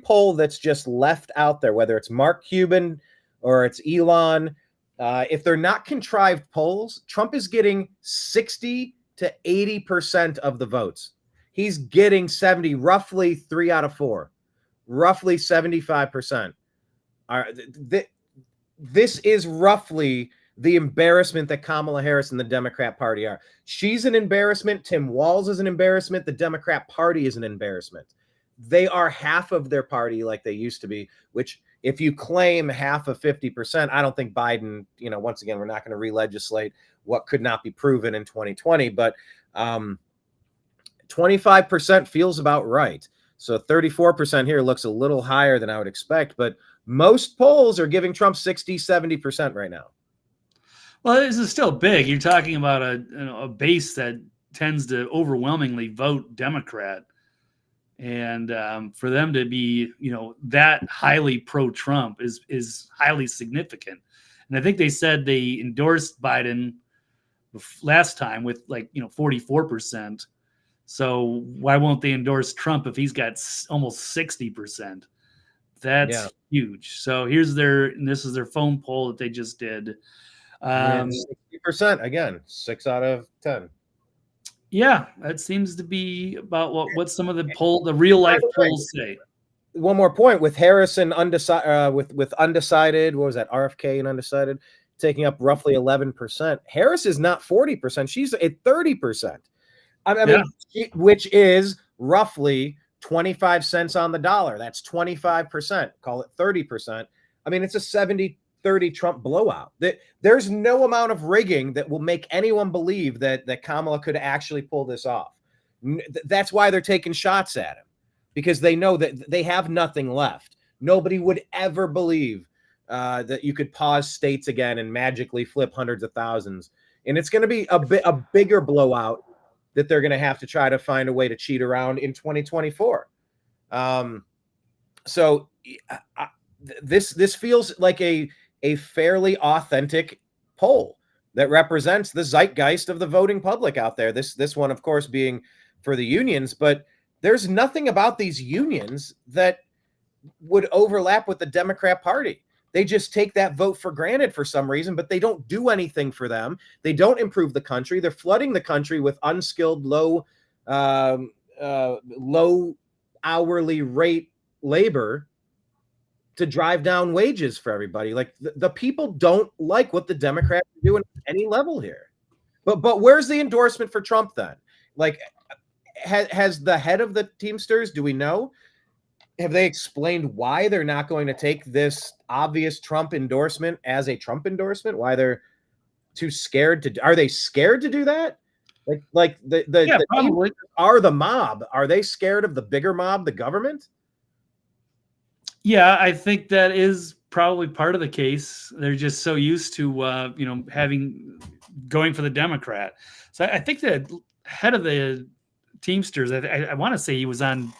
poll that's just left out there, whether it's Mark Cuban or it's Elon, if they're not contrived polls, Trump is getting 60 to 80% of the votes. He's getting 70, roughly 3 out of 4, roughly 75%. This is roughly the embarrassment that Kamala Harris and the Democrat Party are. She's an embarrassment. Tim Walz is an embarrassment. The Democrat Party is an embarrassment. They are half of their party like they used to be, which if you claim half of 50%, I don't think Biden, once again, we're not going to re-legislate what could not be proven in 2020, but 25% feels about right. So 34% here looks a little higher than I would expect, but most polls are giving Trump 60, 70% right now. Well, this is still big. You're talking about a base that tends to overwhelmingly vote Democrat. And for them to be, that highly pro-Trump is highly significant. And I think they said they endorsed Biden last time with 44%. So why won't they endorse Trump if he's got almost 60%? That's huge. So this is their phone poll that they just did. 60% again, 6 out of 10. Yeah, that seems to be about what some of the real life polls say. One more point with Harris and undecided, with undecided, what was that? RFK and undecided taking up roughly 11%. Harris is not 40%; she's at 30%. I mean, which is roughly 25 cents on the dollar. That's 25%. Call it 30%. I mean, it's a 70-30 2030 Trump blowout. There's no amount of rigging that will make anyone believe that Kamala could actually pull this off. That's why they're taking shots at him, because they know that they have nothing left. Nobody would ever believe that you could pause states again and magically flip hundreds of thousands. And it's going to be a bigger blowout that they're going to have to try to find a way to cheat around in 2024. This feels like a fairly authentic poll that represents the zeitgeist of the voting public out there. This one, of course, being for the unions, but there's nothing about these unions that would overlap with the Democrat Party. They just take that vote for granted for some reason, but they don't do anything for them. They don't improve the country. They're flooding the country with unskilled, low hourly rate labor to drive down wages for everybody. Like the people don't like what the Democrats are doing at any level here. But where's the endorsement for Trump then? Like, has the head of the Teamsters, do we know? Have they explained why they're not going to take this obvious Trump endorsement as a Trump endorsement? Why they're too scared to? Are they scared to do that? Like the probably are the mob? Are they scared of the bigger mob, the government? Yeah, I think that is probably part of the case. They're just so used to going for the Democrat. So I think the head of the Teamsters, I want to say he was on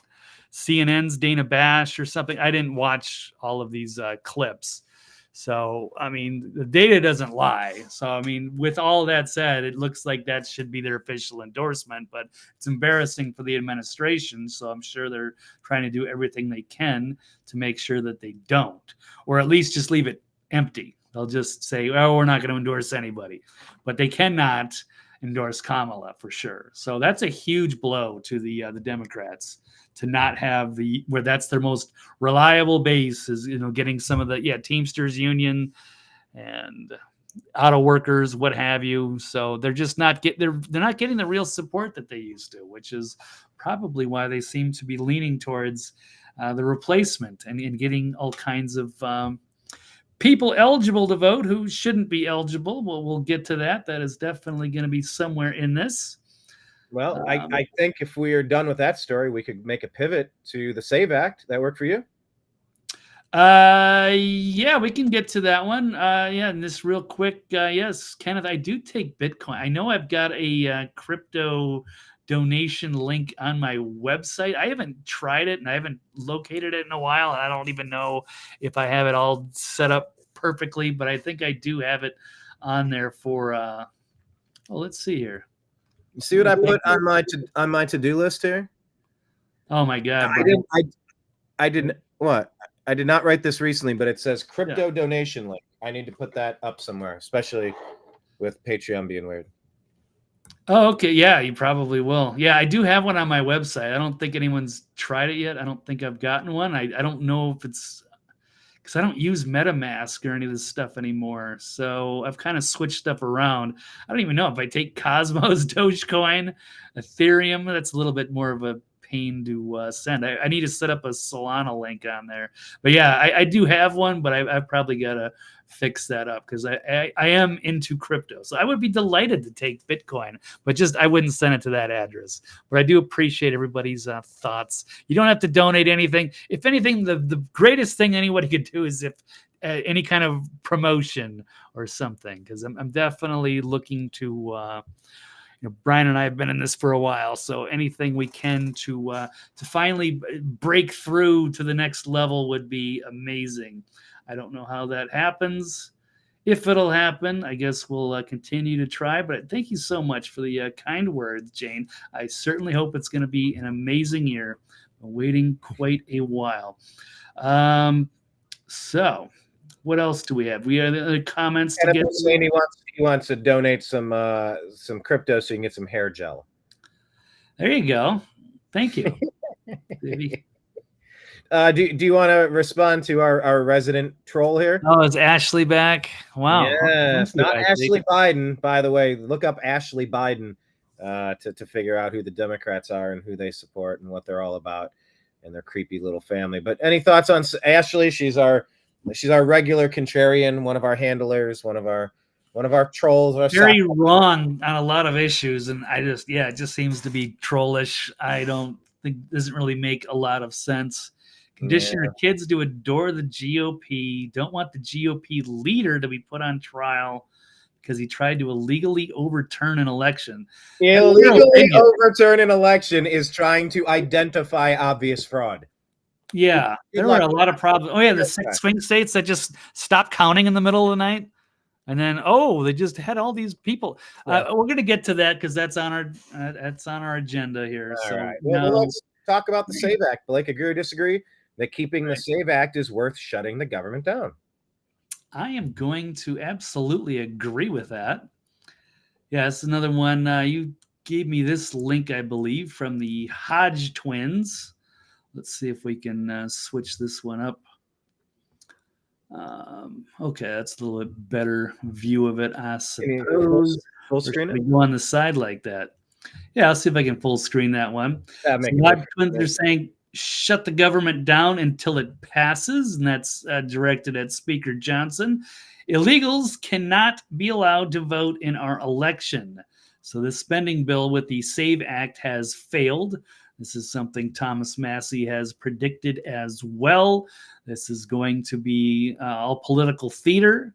CNN's Dana Bash or something. I didn't watch all of these clips. So, I mean, the data doesn't lie. So, I mean, with all that said, it looks like that should be their official endorsement, but it's embarrassing for the administration. So I'm sure they're trying to do everything they can to make sure that they don't, or at least just leave it empty. They'll just say, oh, we're not going to endorse anybody, but they cannot endorse Kamala for sure. So that's a huge blow to the Democrats, to not have where that's their most reliable base is, getting some of the Teamsters Union and auto workers, what have you. So they're just not they're not getting the real support that they used to, which is probably why they seem to be leaning towards the replacement and getting all kinds of people eligible to vote who shouldn't be eligible. We'll get to that. That is definitely going to be somewhere in this. Well, I think if we are done with that story, we could make a pivot to the SAVE Act. That work for you? Yeah, we can get to that one. And this real quick. Yes, Kenneth, I do take Bitcoin. I know I've got a crypto donation link on my website. I haven't tried it and I haven't located it in a while. And I don't even know if I have it all set up perfectly, but I think I do have it on there for, let's see here. You see what I put on my to-do list here? Oh my God! I didn't. What? I did not write this recently, but it says crypto donation link. I need to put that up somewhere, especially with Patreon being weird. Oh, okay. Yeah, you probably will. Yeah, I do have one on my website. I don't think anyone's tried it yet. I don't think I've gotten one. I don't know if it's because I don't use MetaMask or any of this stuff anymore. So I've kind of switched stuff around. I don't even know if I take Cosmos, Dogecoin, Ethereum. That's a little bit more of a pain to send. I need to set up a Solana link on there. But yeah, I do have one, but I've probably got to fix that up because I am into crypto. So I would be delighted to take Bitcoin, but just I wouldn't send it to that address. But I do appreciate everybody's thoughts. You don't have to donate anything. If anything, the greatest thing anybody could do is if any kind of promotion or something, because I'm definitely looking to Brian and I have been in this for a while, so anything we can to finally break through to the next level would be amazing. I don't know how that happens. If it'll happen, I guess we'll continue to try. But thank you so much for the kind words, Jane. I certainly hope it's going to be an amazing year. I'm waiting quite a while. So what else do we have? We have other comments to get. He wants to donate some crypto so you can get some hair gel. There you go. Thank you. Do you want to respond to our resident troll here? Oh, is Ashley back? Wow. Yes, not Ashley Biden, by the way. Look up Ashley Biden to figure out who the Democrats are and who they support and what they're all about and their creepy little family. But any thoughts on Ashley? She's our She's our regular contrarian, one of our handlers, one of our trolls. Very wrong on a lot of issues, and it just seems to be trollish. I don't think doesn't really make a lot of sense. Condition our kids to adore the GOP. Don't want the GOP leader to be put on trial because he tried to illegally overturn an election. Illegally overturn an election is trying to identify obvious fraud. Yeah, there were a lot of problems. Oh yeah, the 6 swing states that just stopped counting in the middle of the night, and then they just had all these people. We're going to get to that because that's on our agenda here. All right. Well, let's talk about the SAVE Act. Blake, agree or disagree that keeping the SAVE Act is worth shutting the government down? I am going to absolutely agree with that. Yeah, it's another one. You gave me this link, I believe, from the Hodge twins. Let's see if we can switch this one up. Okay, that's a little bit better view of it, I suppose. Full screen it? Go on the side like that. Yeah, I'll see if I can full screen that one. Hodge twins are saying, shut the government down until it passes, and that's directed at Speaker Johnson. Illegals cannot be allowed to vote in our election. So the spending bill with the SAVE Act has failed. This is something Thomas Massey has predicted as well. This is going to be all political theater,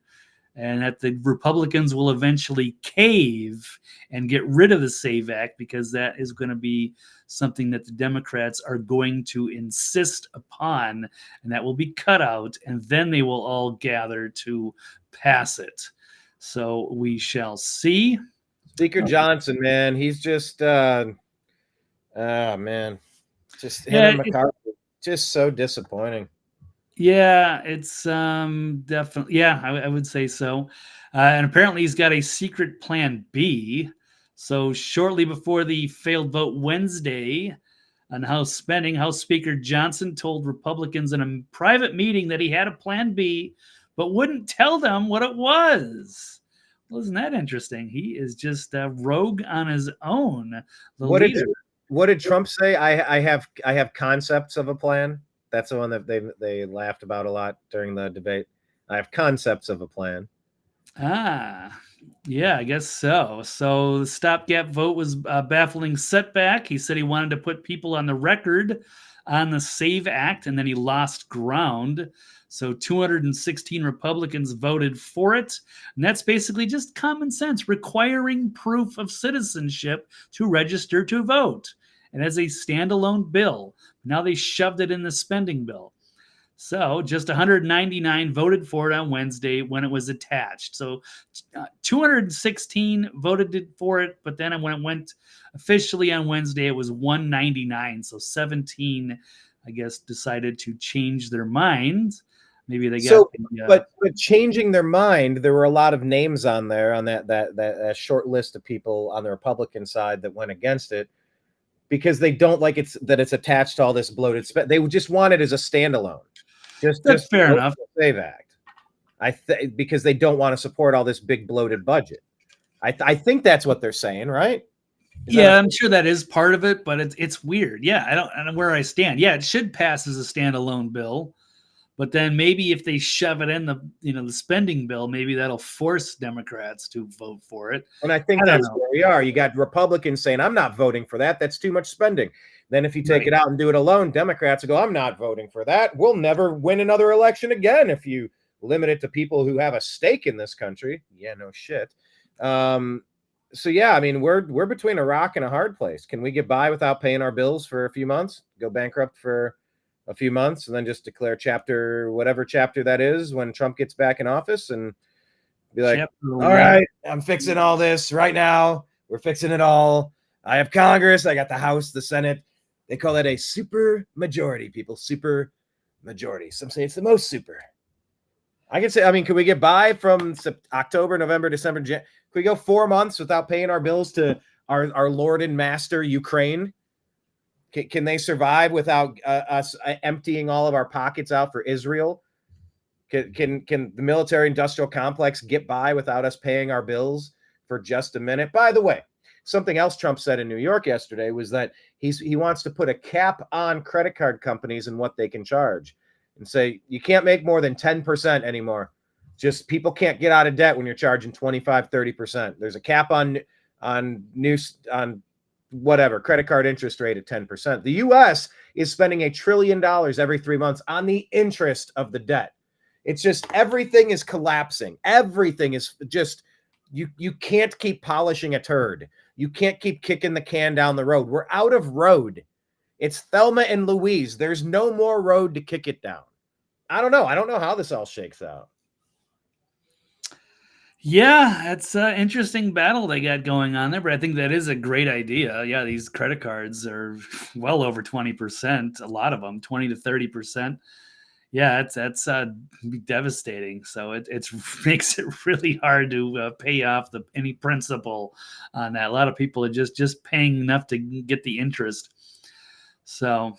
and that the Republicans will eventually cave and get rid of the SAVE Act because that is going to be something that the Democrats are going to insist upon, and that will be cut out, and then they will all gather to pass it. So we shall see. Speaker Johnson, man, he's just man, just just so disappointing. Yeah, it's definitely. Yeah, I would say so. And apparently, he's got a secret plan B. So shortly before the failed vote Wednesday on House spending, House Speaker Johnson told Republicans in a private meeting that he had a plan B, but wouldn't tell them what it was. Well, isn't that interesting? He is just a rogue on his own. What did Trump say? I have concepts of a plan. That's the one that they laughed about a lot during the debate. I have concepts of a plan. Yeah, I guess so. So the stopgap vote was a baffling setback. He said he wanted to put people on the record on the SAVE Act, and then he lost ground. So 216 Republicans voted for it. And that's basically just common sense, requiring proof of citizenship to register to vote. And as a standalone bill, now they shoved it in the spending bill. So just 199 voted for it on Wednesday when it was attached. So 216 voted for it, but then when it went officially on Wednesday, it was 199. So 17, I guess, decided to change their minds. Maybe they got. But changing their mind, there were a lot of names on there on that short list of people on the Republican side that went against it because they don't like it's attached to all this bloated spend. They just want it as a standalone. Just fair enough. SAVE Act. Because they don't want to support all this big bloated budget. I think that's what they're saying, right? I'm sure that is part of it, but it's weird. Yeah, I don't know where I stand. Yeah, it should pass as a standalone bill, but then maybe if they shove it in the spending bill, maybe that'll force Democrats to vote for it. And I think that's where we are. You got Republicans saying, "I'm not voting for that. That's too much spending." Then if you take it out and do it alone, Democrats will go, "I'm not voting for that. We'll never win another election again if you limit it to people who have a stake in this country." Yeah, no shit. So yeah, I mean, we're between a rock and a hard place. Can we get by without paying our bills for a few months, go bankrupt for a few months, and then just declare whatever chapter that is when Trump gets back in office and be like, all right, I'm fixing all this right now. We're fixing it all. I have Congress. I got the House, the Senate. They call it a super majority, people. Super majority. Some say it's the most super. I can say, I mean, could we get by from October, November, December, Could we go 4 months without paying our bills to our Lord and Master, Ukraine? Can they survive without us emptying all of our pockets out for Israel? Can the military industrial complex get by without us paying our bills for just a minute? By the way, something else Trump said in New York yesterday was that he wants to put a cap on credit card companies and what they can charge. and say you can't make more than 10% anymore. Just people can't get out of debt when you're charging 25, 30%. There's a cap on whatever credit card interest rate at 10%. The US is spending $1 trillion every 3 months on the interest of the debt. It's just everything is collapsing. Everything is just you can't keep polishing a turd. You can't keep kicking the can down the road. We're out of road. It's Thelma and Louise. There's no more road to kick it down. I don't know. I don't know how this all shakes out. Yeah, it's an interesting battle they got going on there, but I think that is a great idea. Yeah, these credit cards are well over 20%, a lot of them, 20 to 30%. Yeah, that's devastating. So it makes it really hard to pay off any principal on that. A lot of people are just paying enough to get the interest. So,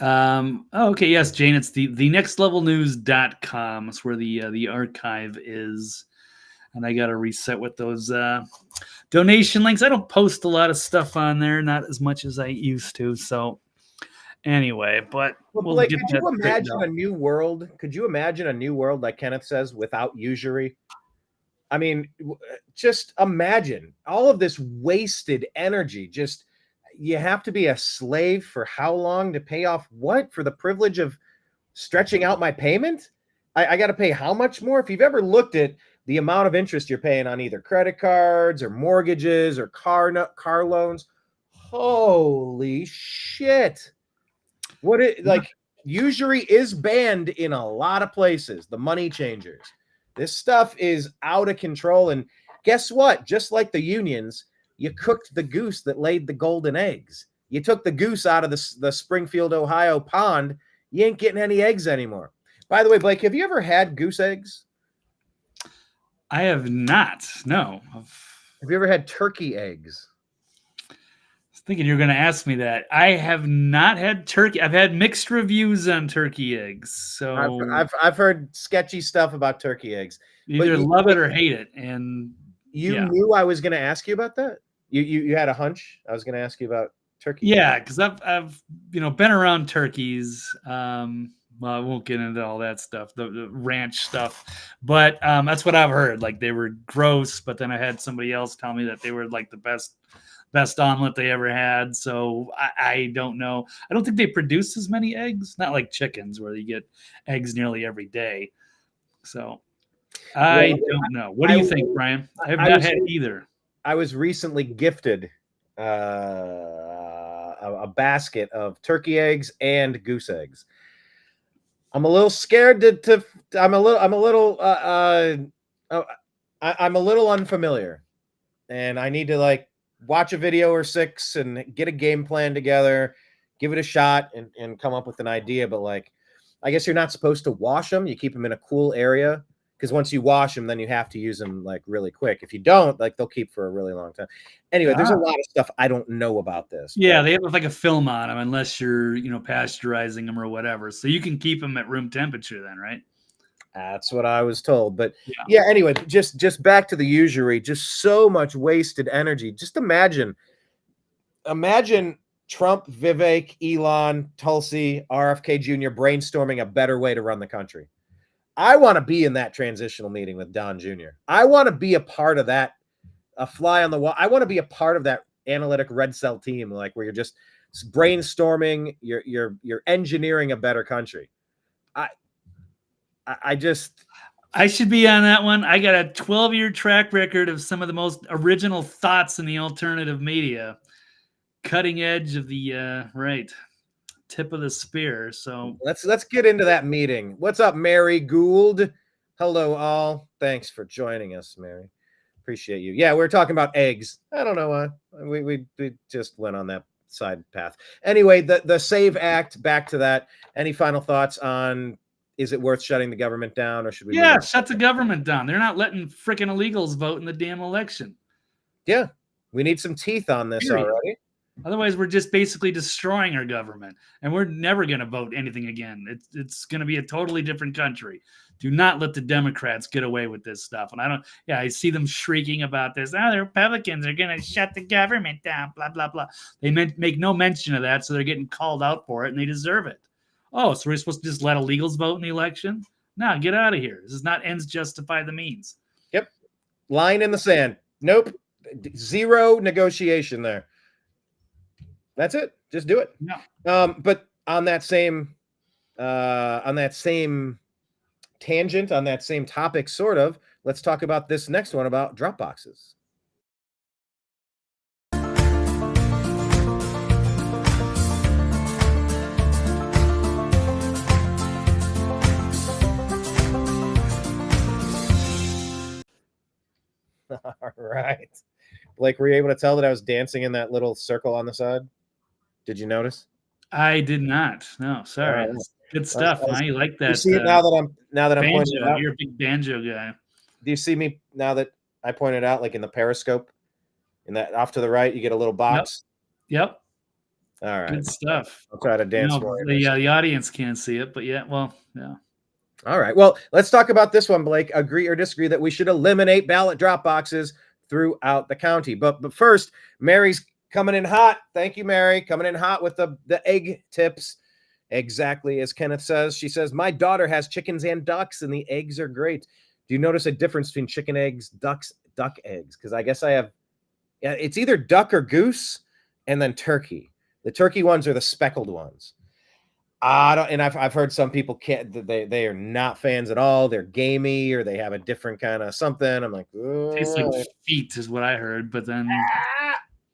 okay, yes, Jane, it's the nextlevelnews.com. It's where the archive is. And I got to reset with those donation links. I don't post a lot of stuff on there, not as much as I used to. So anyway, but Blake, could you imagine a new world? Could you imagine a new world, like Kenneth says, without usury? I mean, just imagine all of this wasted energy. Just you have to be a slave for how long to pay off what? For the privilege of stretching out my payment? I got to pay how much more? If you've ever looked at the amount of interest you're paying on either credit cards or mortgages or car loans, holy shit. Usury is banned in a lot of places, the money changers. This stuff is out of control. And guess what? Just like the unions, you cooked the goose that laid the golden eggs. You took the goose out of the Springfield, Ohio pond. You ain't getting any eggs anymore. By the way, Blake, have you ever had goose eggs? I have not. No. Have you ever had turkey eggs? I was thinking you were going to ask me that. I have not had turkey. I've had mixed reviews on turkey eggs. So I've heard sketchy stuff about turkey eggs. You either love it or hate it. And you knew I was going to ask you about that? You had a hunch I was going to ask you about turkey? Yeah, because I've been around turkeys. Well, I won't get into all that stuff, the ranch stuff, but that's what I've heard. Like they were gross, but then I had somebody else tell me that they were like the best omelet they ever had. So I don't know. I don't think they produce as many eggs. Not like chickens where you get eggs nearly every day. So I don't know. What do you think, Brian? I have not had either. I was recently gifted a basket of turkey eggs and goose eggs. I'm a little scared I'm a little unfamiliar, and I need to watch a video or 6 and get a game plan together, give it a shot and come up with an idea. But I guess you're not supposed to wash them. You keep them in a cool area, because once you wash them, then you have to use them really quick. If you don't, they'll keep for a really long time. Anyway, there's a lot of stuff I don't know about this. Yeah, they have a film on them unless you're pasteurizing them or whatever. So you can keep them at room temperature then, right? That's what I was told. But yeah, anyway, just back to the usury, just so much wasted energy. Just imagine Trump, Vivek, Elon, Tulsi, RFK Jr. brainstorming a better way to run the country. I want to be in that transitional meeting with Don Jr. I want to be a part of that, a fly on the wall. I want to be a part of that analytic red cell team, where you're just brainstorming, you're engineering a better country. I should be on that one. I got a 12-year track record of some of the most original thoughts in the alternative media, cutting edge of the tip of the spear. So let's get into that meeting. What's up, Mary Gould? Hello, all. Thanks for joining us, Mary. Appreciate you. Yeah, we were talking about eggs. I don't know why we just went on that side path. Anyway, the SAVE Act. Back to that. Any final thoughts on? Is it worth shutting the government down, or should we? Yeah, shut the government down. They're not letting freaking illegals vote in the damn election. Yeah, we need some teeth on this already. Otherwise, we're just basically destroying our government, and we're never going to vote anything again. It's going to be a totally different country. Do not let the Democrats get away with this stuff. And I see them shrieking about this. The Republicans are going to shut the government down, blah, blah, blah. They make no mention of that, so they're getting called out for it, and they deserve it. Oh, so we're supposed to just let illegals vote in the election? No, get out of here. This is not ends justify the means. Yep. Line in the sand. Nope. Zero negotiation there. That's it. Just do it. No. But on that same tangent, on that same topic, sort of, let's talk about this next one about drop boxes. All right. Blake, were you able to tell that I was dancing in that little circle on the side? Did you notice? I did not. No, sorry. Good stuff. You like that? You see it now that I'm banjo. pointing it out? You're a big banjo guy. Do you see me now that I pointed out, like in the periscope? In that off to the right, you get a little box. Yep. All right. Good stuff. I'll try to dance more. The audience can't see it, but yeah. All right. Well, let's talk about this one, Blake. Agree or disagree that we should eliminate ballot drop boxes throughout the county. But first, Mary's coming in hot. Thank you, Mary. Coming in hot with the egg tips. Exactly as Kenneth says. She says, my daughter has chickens and ducks, and the eggs are great. Do you notice a difference between chicken eggs, duck eggs? Because I guess I have, it's either duck or goose, and then turkey. The turkey ones are the speckled ones. I've heard some people they are not fans at all. They're gamey, or they have a different kind of something. I'm like, tastes like feet is what I heard, but then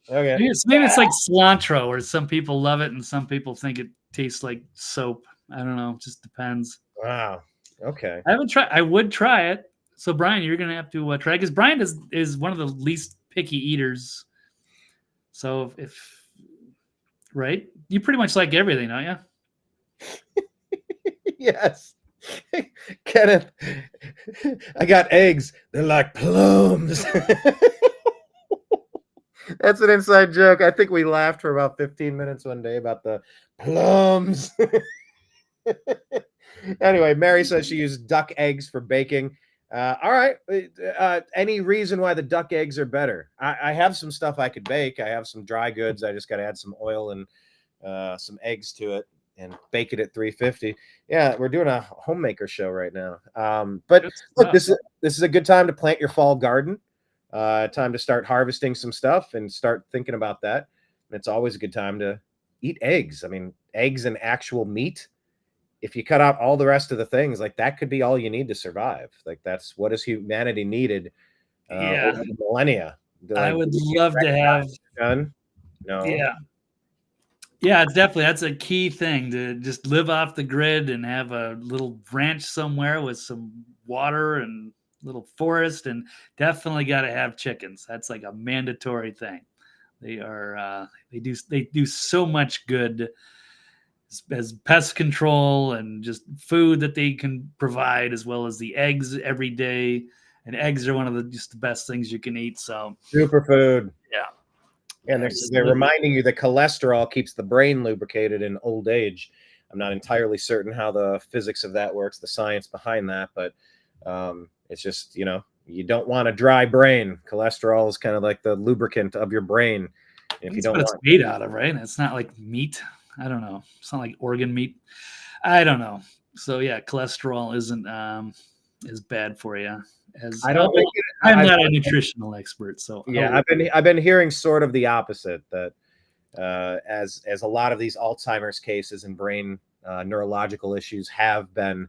okay, maybe it's like cilantro, or some people love it and some people think it tastes like soap. I don't know. It just depends. Wow. Okay. I haven't tried. I would try it. So Brian, you're gonna have to try, because Brian is one of the least picky eaters. So if right, you pretty much like everything, don't you? Yes. Kenneth, I got eggs. They're like plums. That's an inside joke. I think we laughed for about 15 minutes one day about the plums. Anyway, Mary says she used duck eggs for baking. All right. Any reason why the duck eggs are better? I have some stuff I could bake. I have some dry goods. I just got to add some oil and some eggs to it and bake it at 350. Yeah, we're doing a homemaker show right now. But look, this is a good time to plant your fall garden. Time to start harvesting some stuff and start thinking about that. And it's always a good time to eat eggs. I mean, eggs and actual meat. If you cut out all the rest of the things, like that could be all you need to survive. Like that's what has humanity needed over the millennia. I would love to have done. No. Yeah, it's definitely, that's a key thing, to just live off the grid and have a little ranch somewhere with some water and little forest, and definitely got to have chickens. That's like a mandatory thing. They are they do so much good as pest control and just food that they can provide, as well as the eggs every day. And eggs are one of the best things you can eat. So superfood. Yeah. And they're reminding you that cholesterol keeps the brain lubricated in old age. I'm not entirely certain how the physics of that works, the science behind that, but it's just, you don't want a dry brain. Cholesterol is kind of like the lubricant of your brain. If you don't what it's made out of, right? It's not like meat. I don't know. It's not like organ meat. I don't know. So yeah, cholesterol isn't as bad for you. I'm not a nutritional expert, so yeah, I've been hearing sort of the opposite, that as a lot of these Alzheimer's cases and brain neurological issues have been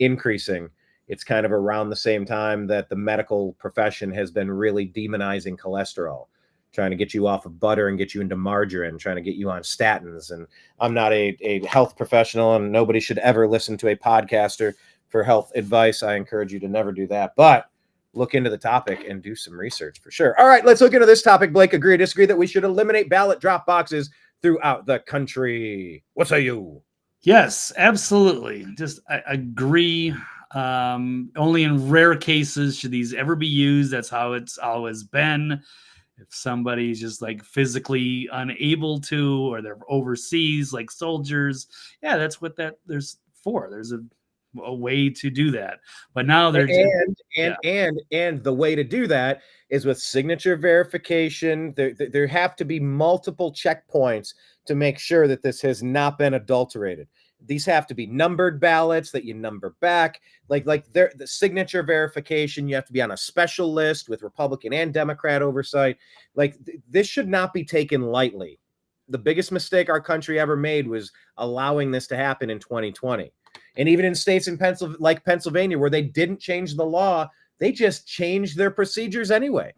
increasing, it's kind of around the same time that the medical profession has been really demonizing cholesterol, trying to get you off of butter and get you into margarine, trying to get you on statins. And I'm not a health professional, and nobody should ever listen to a podcaster for health advice. I encourage you to never do that, but look into the topic and do some research for sure. All right, let's look into this topic. Blake, agree or disagree that we should eliminate ballot drop boxes throughout the country? What say you? Yes, absolutely. I agree. Only in rare cases should these ever be used. That's how it's always been. If somebody's just like physically unable to, or they're overseas, like soldiers, yeah, that's what there's for. There's a way to do that, but now they're and the way to do that is with signature verification. There have to be multiple checkpoints to make sure that this has not been adulterated. these have to be numbered ballots that you number back. Like the signature verification, you have to be on a special list with Republican and Democrat oversight. Like this should not be taken lightly. The biggest mistake our country ever made was allowing this to happen in 2020. And even in states in like Pennsylvania, where they didn't change the law, they just changed their procedures anyway.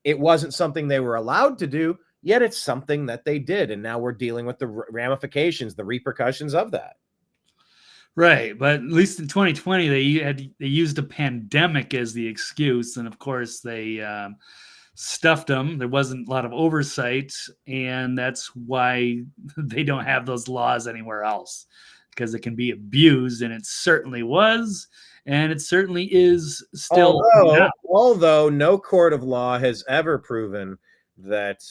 It wasn't something they were allowed to do, yet it's something that they did. And now we're dealing with the ramifications, the repercussions of that. Right, but at least in 2020, they used a pandemic as the excuse, and of course they stuffed them. There wasn't a lot of oversight, and that's why they don't have those laws anywhere else, because it can be abused, and it certainly was, and it certainly is still. Although no court of law has ever proven that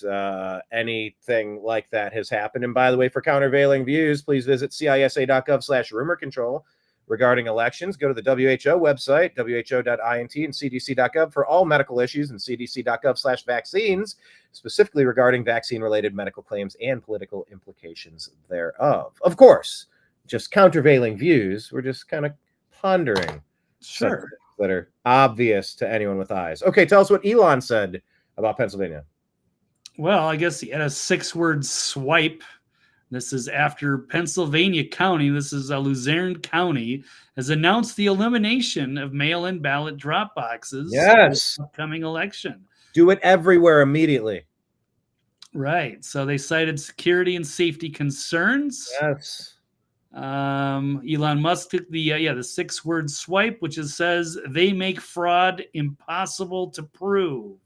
anything like that has happened. And by the way, for countervailing views, please visit cisa.gov/rumor control regarding elections. Go to the WHO website, who.int, and cdc.gov for all medical issues, and cdc.gov/vaccines, specifically regarding vaccine-related medical claims and political implications thereof. Of course, just countervailing views. We're just kind of pondering Sure. that are obvious to anyone with eyes. Okay, tell us what Elon said about Pennsylvania. Well, I guess he had a 6-word swipe. This is after Pennsylvania County, this is Luzerne County, has announced the elimination of mail-in ballot drop boxes. Yes. For the upcoming election. Do it everywhere immediately. Right. So they cited security and safety concerns. Yes. Elon Musk took the 6-word swipe, which says they make fraud impossible to prove.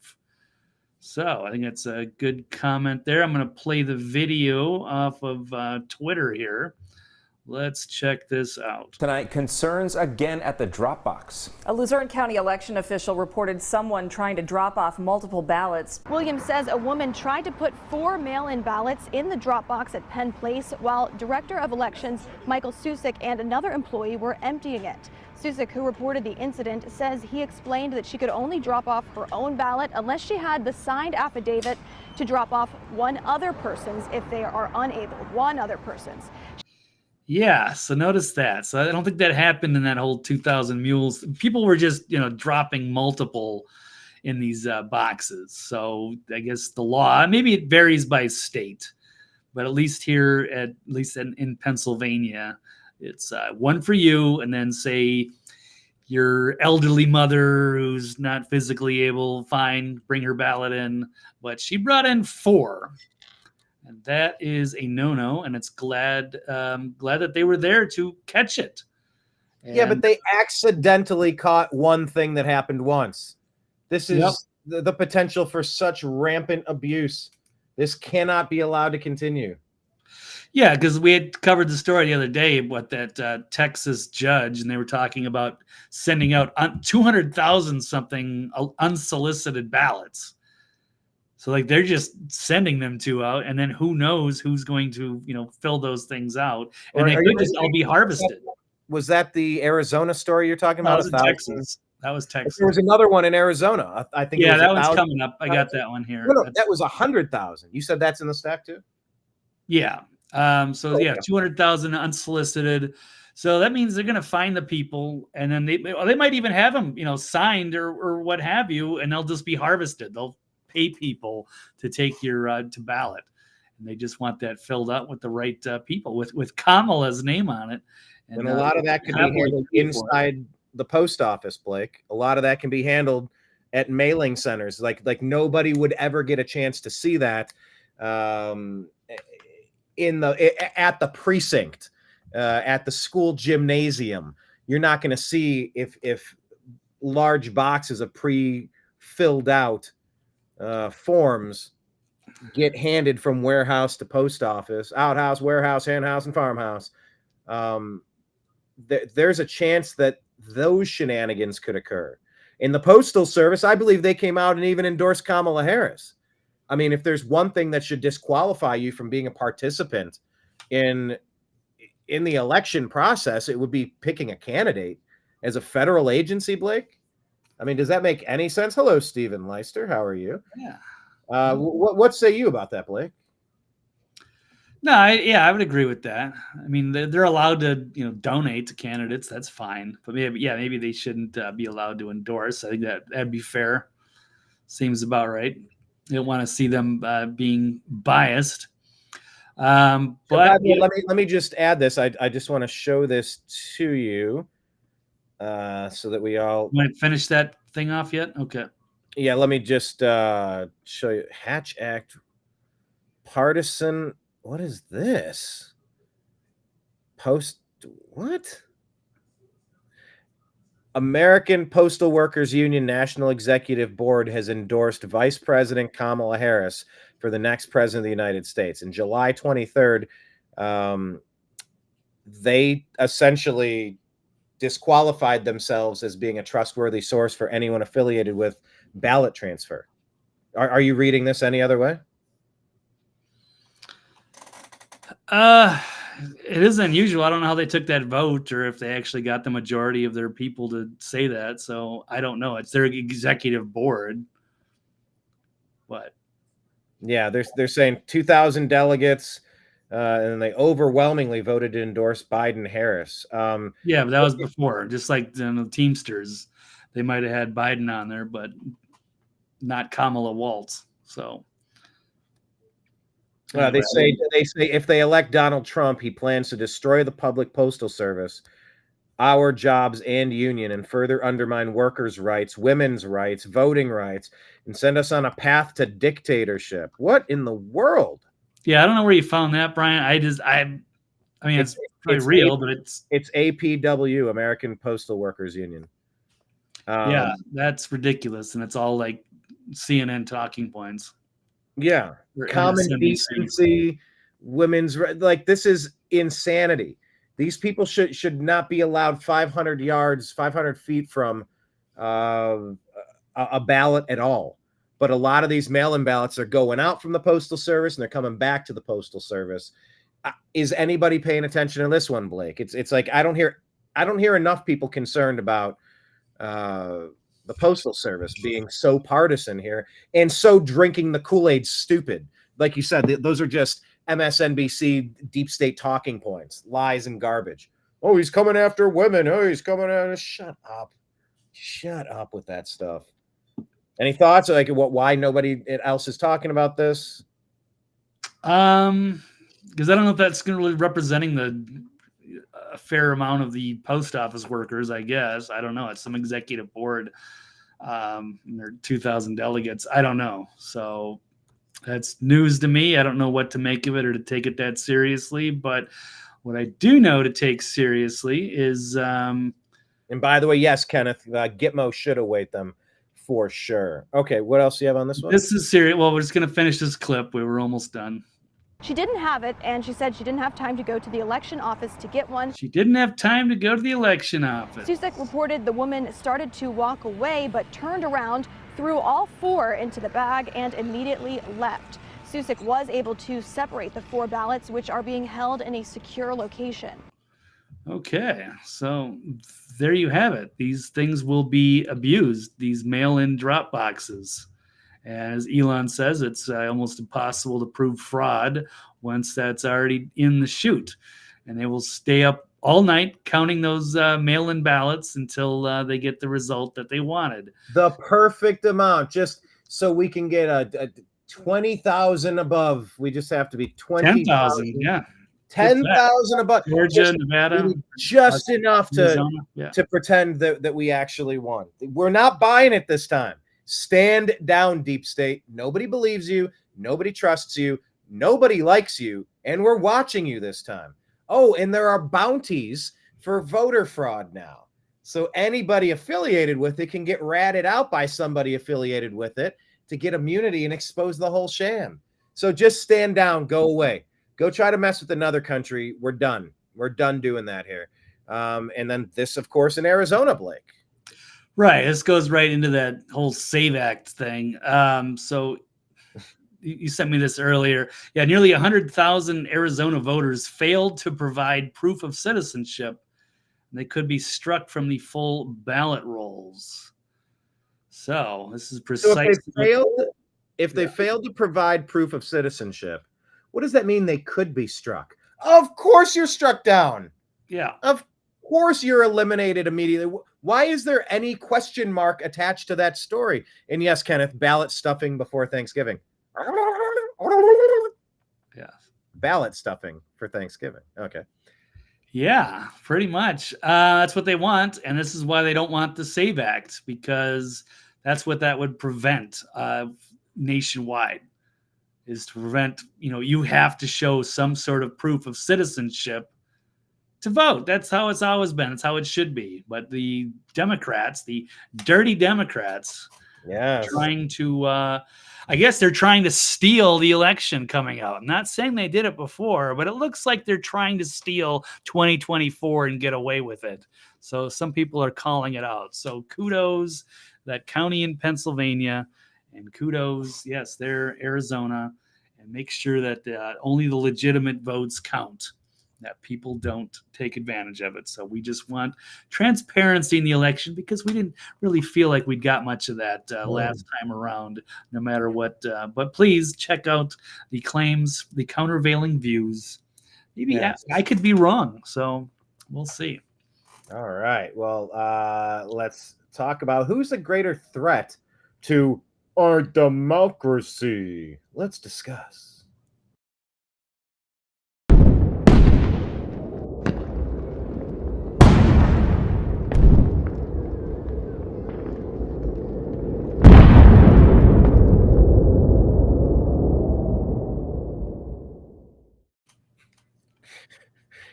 So I think that's a good comment there. I'm going to play the video off of Twitter here. Let's check this out. Tonight, concerns again at the drop box. A Luzerne County election official reported someone trying to drop off multiple ballots. Williams says a woman tried to put 4 mail-in ballots in the drop box at Penn Place while Director of Elections Michael Susick and another employee were emptying it. Susick, who reported the incident, says he explained that she could only drop off her own ballot unless she had the signed affidavit to drop off one other person's if they are unable. One other person's. Yeah, so notice that. So I don't think that happened in that whole 2,000 mules. People were just, dropping multiple in these boxes. So I guess the law, maybe it varies by state, but at least here, at least in Pennsylvania, it's one for you, and then say your elderly mother who's not physically able, fine, bring her ballot in, but she brought in 4. And that is a no-no, and it's glad that they were there to catch it. And yeah, but they accidentally caught one thing that happened once. This is the potential for such rampant abuse. This cannot be allowed to continue. Yeah, because we had covered the story the other day about that Texas judge, and they were talking about sending out 200,000 something unsolicited ballots. So they're just sending them out, and then who knows who's going to fill those things out, and they could just all be harvested. Was that the Arizona story you're talking about? That was Texas. That was Texas. There was another one in Arizona. I think. Yeah, that one's coming up. I got that one here. No, that was 100,000. You said that's in the stack too. Yeah. 200,000 unsolicited. So that means they're going to find the people, and then they might even have them, signed or what have you, and they'll just be harvested. They'll pay people to take your to ballot, and they just want that filled out with the right people with Kamala's name on it. And a lot of that can be handled inside the post office, Blake. A lot of that can be handled at mailing centers. Like nobody would ever get a chance to see that at the precinct, at the school gymnasium. You're not going to see if large boxes of pre-filled out forms get handed from warehouse to post office, outhouse, warehouse, henhouse, and farmhouse. There's a chance that those shenanigans could occur. In the Postal Service, I believe they came out and even endorsed Kamala Harris. I mean, if there's one thing that should disqualify you from being a participant in the election process, it would be picking a candidate as a federal agency, Blake. I mean, does that make any sense? Hello, Stephen Leister. How are you? Yeah. What say you about that, Blake? No, I would agree with that. I mean, they're allowed to, donate to candidates. That's fine. But maybe they shouldn't be allowed to endorse. I think that'd be fair. Seems about right. You don't want to see them being biased. But let me just add this. I just want to show this to you, so that we all want to finish that thing off yet. Okay. Yeah, let me just show you. Hatch Act partisan. What is this? What? American Postal Workers Union National Executive Board has endorsed Vice President Kamala Harris for the next president of the United States. In July 23rd, they essentially disqualified themselves as being a trustworthy source for anyone affiliated with ballot transfer. Are you reading this any other way? It is unusual. I don't know how they took that vote, or if they actually got the majority of their people to say that. So I don't know. It's their executive board. What? Yeah, they're saying 2,000 delegates, and they overwhelmingly voted to endorse Biden-Harris. Yeah, but that was before. Just like the Teamsters, they might have had Biden on there, but not Kamala Waltz. So. They say if they elect Donald Trump, he plans to destroy the public postal service, our jobs and union, and further undermine workers' rights, women's rights, voting rights, and send us on a path to dictatorship. What in the world? Yeah, I don't know where you found that, Brian. I mean, it's probably real, but it's APW, American Postal Workers Union. Yeah, that's ridiculous, and it's all like CNN talking points. Yeah, common decency, women's like this is insanity. These people should not be allowed 500 feet from a ballot at all. But a lot of these mail-in ballots are going out from the Postal Service and they're coming back to the Postal Service. Is anybody paying attention to this one, Blake? It's like I don't hear enough people concerned about the Postal Service being so partisan here and so drinking the Kool-Aid stupid. Like you said, those are just MSNBC deep state talking points, lies and garbage. Oh, he's coming after women. Oh, he's coming after. Shut up with that stuff. Any thoughts? Like why nobody else is talking about this? Because I don't know if that's really representing a fair amount of the post office workers, I guess. I don't know. It's some executive board. There are 2,000 delegates. I don't know. So that's news to me. I don't know what to make of it or to take it that seriously. But what I do know to take seriously is... and by the way, yes, Kenneth, Gitmo should await them for sure. Okay, what else do you have on this one? This is serious. Well, we're just going to finish this clip. We were almost done. She didn't have it, and she said she didn't have time to go to the election office to get one. She didn't have time to go to the election office. Cusick reported the woman started to walk away, but turned around, threw all 4 into the bag, and immediately left. Cusick was able to separate the 4 ballots, which are being held in a secure location. Okay, so there you have it. These things will be abused, these mail-in drop boxes. As Elon says, it's almost impossible to prove fraud once that's already in the chute. And they will stay up all night counting those mail-in ballots until they get the result that they wanted. The perfect amount, just so we can get a 20,000 above. We just have to be 20,000, yeah. 10,000 above. Georgia, Nevada. Just enough to pretend that we actually won. We're not buying it this time. Stand down, deep state. Nobody believes you. Nobody trusts you. Nobody likes you. And we're watching you this time. Oh, and there are bounties for voter fraud now. So anybody affiliated with it can get ratted out by somebody affiliated with it to get immunity and expose the whole sham. So just stand down. Go away. Go try to mess with another country. We're done. We're done doing that here. And then this, of course, in Arizona, Blake. Right. This goes right into that whole SAVE Act thing. So you sent me this earlier. Yeah, nearly 100,000 Arizona voters failed to provide proof of citizenship. They could be struck from the full ballot rolls. So this is precisely... So if they failed to provide proof of citizenship, What does that mean? They could be struck. Of course you're struck down. Yeah. Of course you're eliminated immediately. Why is there any question mark attached to that story? And yes, Kenneth, ballot stuffing before Thanksgiving. Yes. Ballot stuffing for Thanksgiving. Okay. Yeah, pretty much. That's what they want. And this is why they don't want the SAVE Act, because that's what that would prevent nationwide, is to prevent, you have to show some sort of proof of citizenship to vote. That's how it's always been. It's how it should be. But the Democrats, the dirty Democrats, trying to, I guess they're trying to steal the election coming out. I'm not saying they did it before, but it looks like they're trying to steal 2024 and get away with it. So some people are calling it out. So kudos that county in Pennsylvania, and kudos, yes, they're Arizona, and make sure that only the legitimate votes count, that people don't take advantage of it. So we just want transparency in the election, because we didn't really feel like we got much of that last time around, no matter what. But please check out the claims, the countervailing views. Maybe I could be wrong. So we'll see. All right. Well, let's talk about who's a greater threat to our democracy. Let's discuss.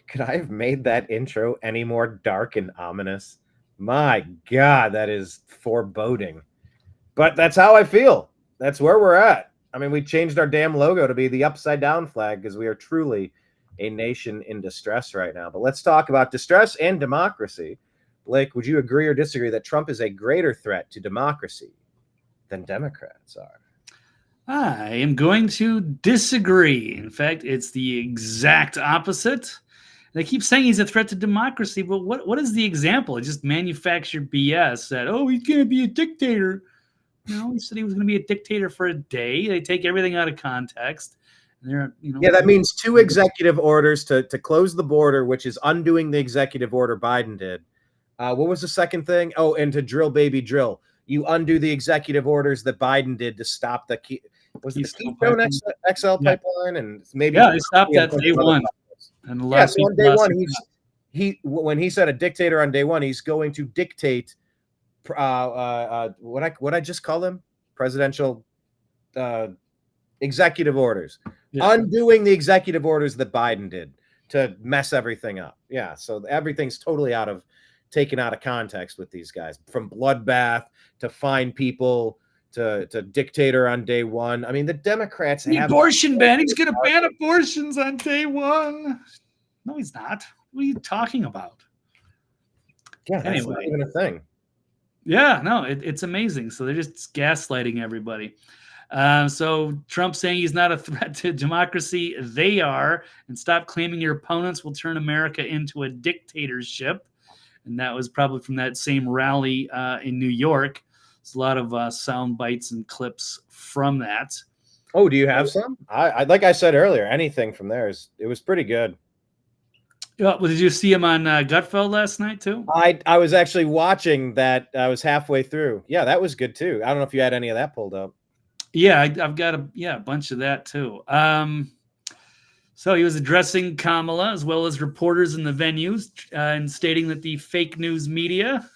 Could I have made that intro any more dark and ominous? My God, that is foreboding. But that's how I feel. That's where we're at. I mean, we changed our damn logo to be the upside down flag because we are truly a nation in distress right now. But let's talk about distress and democracy. Blake, would you agree or disagree that Trump is a greater threat to democracy than Democrats are? I am going to disagree. In fact, it's the exact opposite. They keep saying he's a threat to democracy, but what is the example? It just manufactured BS that, he's going to be a dictator. No, he said he was going to be a dictator for a day. They take everything out of context. And that means 2 executive orders to close the border, which is undoing the executive order Biden did. What was the second thing? Oh, and to drill, baby, drill. You undo the executive orders that Biden did to stop the Keystone XL pipeline, and maybe they stopped that day one. And so on day one, when he said a dictator on day one, he's going to dictate what I just call them, presidential executive orders, undoing the executive orders that Biden did to mess everything up. Yeah, so everything's totally taken out of context with these guys, from bloodbath to fine people to dictator on day one. I mean, the Democrats the abortion ban. He's going to ban abortions on day one. No, he's not. What are you talking about? Yeah, that's not even a thing. Yeah, no, it's amazing. So they're just gaslighting everybody. So Trump saying he's not a threat to democracy. They are. And stop claiming your opponents will turn America into a dictatorship. And that was probably from that same rally in New York. There's a lot of sound bites and clips from that. Oh, do you have some? I like I said earlier, anything from there it was pretty good. Yeah, well, did you see him on Gutfeld last night too? I was actually watching that. I was halfway through. Yeah, that was good too. I don't know if you had any of that pulled up. Yeah, I've got a bunch of that too. So he was addressing Kamala as well as reporters in the venues and stating that the fake news media.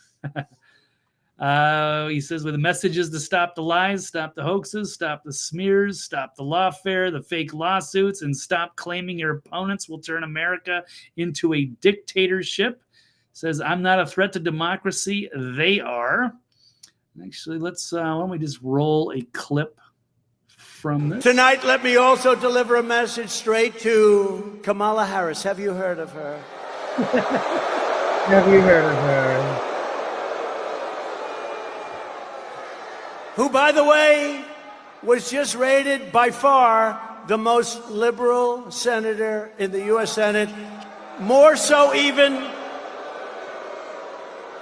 He says, with the messages to stop the lies, stop the hoaxes, stop the smears, stop the lawfare, the fake lawsuits, and stop claiming your opponents will turn America into a dictatorship. Says, I'm not a threat to democracy. They are. Actually, let's, why don't we just roll a clip from this? Tonight, let me also deliver a message straight to Kamala Harris. Have you heard of her? Have you heard of her? Who, by the way, was just rated by far the most liberal senator in the U.S. Senate, more so even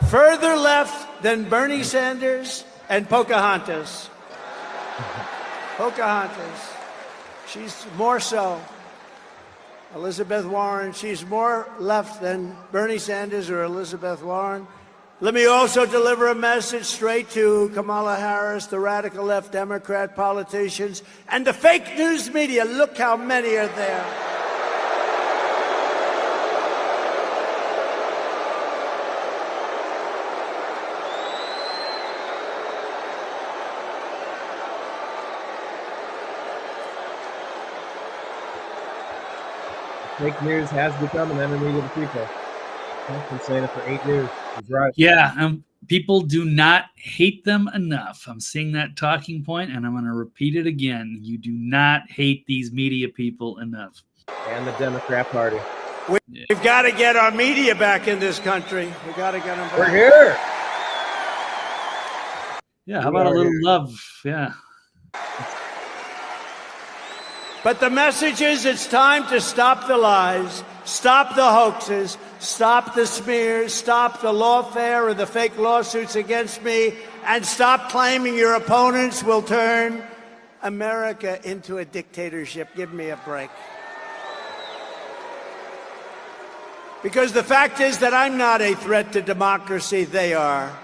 further left than Bernie Sanders and Pocahontas. Pocahontas. She's more so. Elizabeth Warren, she's more left than Bernie Sanders or Elizabeth Warren. Let me also deliver a message straight to Kamala Harris, the radical left Democrat politicians, and the fake news media. Look how many are there. Fake news has become an enemy of the people. I've been saying it for 8 years. He's right. Yeah, people do not hate them enough. I'm seeing that talking point, and I'm going to repeat it again. You do not hate these media people enough. And the Democrat Party. We've got to get our media back in this country. We've got to get them back. We're here. Yeah, how about a little love? Yeah. But the message is it's time to stop the lies, stop the hoaxes, stop the smears, stop the lawfare or the fake lawsuits against me, and stop claiming your opponents will turn America into a dictatorship. Give me a break. Because the fact is that I'm not a threat to democracy, they are.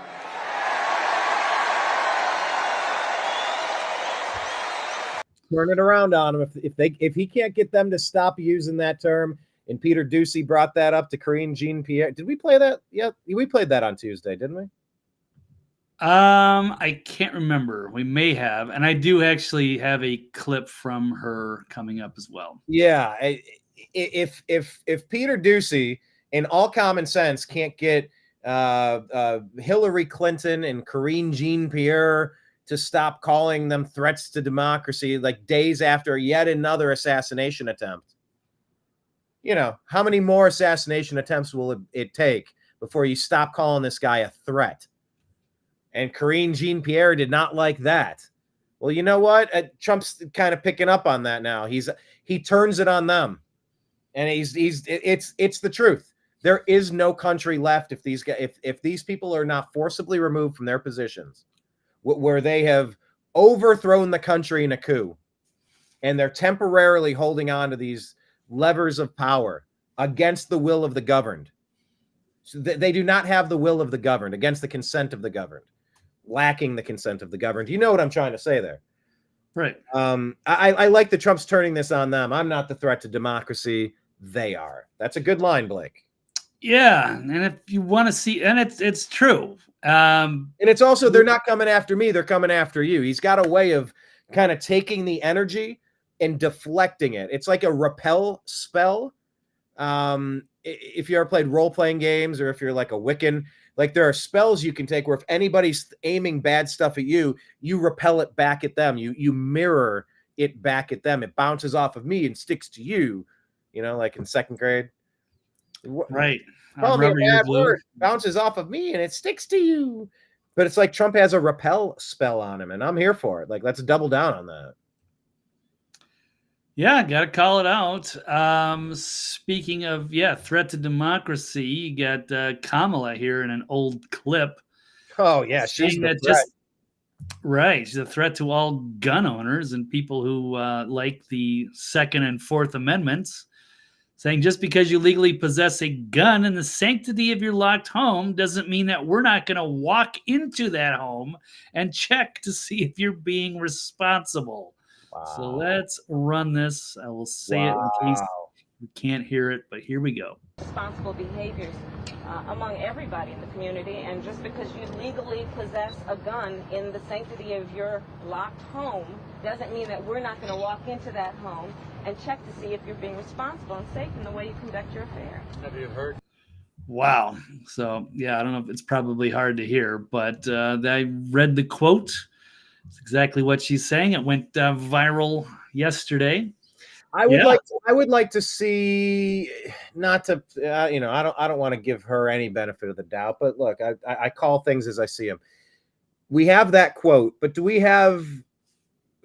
Turn it around on him. If he can't get them to stop using that term, and Peter Doocy brought that up to Karine Jean-Pierre. Did we play that? Yeah, we played that on Tuesday, didn't we? I can't remember. We may have, and I do actually have a clip from her coming up as well. Yeah, if Peter Doocy, in all common sense, can't get Hillary Clinton and Karine Jean-Pierre to stop calling them threats to democracy, like days after yet another assassination attempt. You know, how many more assassination attempts will it take before you stop calling this guy a threat? And Karine Jean-Pierre did not like that. Well, you know what? Trump's kind of picking up on that now. He turns it on them, and it's the truth. There is no country left if these people are not forcibly removed from their positions, where they have overthrown the country in a coup, and they're temporarily holding on to these levers of power against the will of the governed. So they do not have the will of the governed, against the consent of the governed, lacking the consent of the governed. You know what I'm trying to say there? Right. I like that Trump's turning this on them. I'm not the threat to democracy. They are. That's a good line, Blake. Yeah, and if you want to see, and it's true. And it's also, they're not coming after me, they're coming after you. He's got a way of kind of taking the energy and deflecting it. It's like a repel spell. If you ever played role-playing games, or if you're like a Wiccan, like there are spells you can take where if anybody's aiming bad stuff at you, you repel it back at them. You mirror it back at them. It bounces off of me and sticks to you, you know, like in 2nd grade. Right. Call me a bad word, bounces off of me and it sticks to you. But it's like Trump has a repel spell on him, and I'm here for it. Like, let's double down on that. Yeah, got to call it out. Speaking of, threat to democracy, you got Kamala here in an old clip. Oh, yeah, she's the threat. Right. She's a threat to all gun owners and people who like the 2nd and 4th Amendments, saying just because you legally possess a gun in the sanctity of your locked home doesn't mean that we're not going to walk into that home and check to see if you're being responsible. Wow. So let's run this. I will say it in case we can't hear it, but here we go. Responsible behaviors among everybody in the community, and just because you legally possess a gun in the sanctity of your locked home doesn't mean that we're not going to walk into that home and check to see if you're being responsible and safe in the way you conduct your affairs. Have you heard? Wow. So, yeah, I don't know if it's probably hard to hear, but I read the quote. It's exactly what she's saying. It went viral yesterday. I would like to see, not to, I don't want to give her any benefit of the doubt, but look, I call things as I see them. We have that quote, but do we have,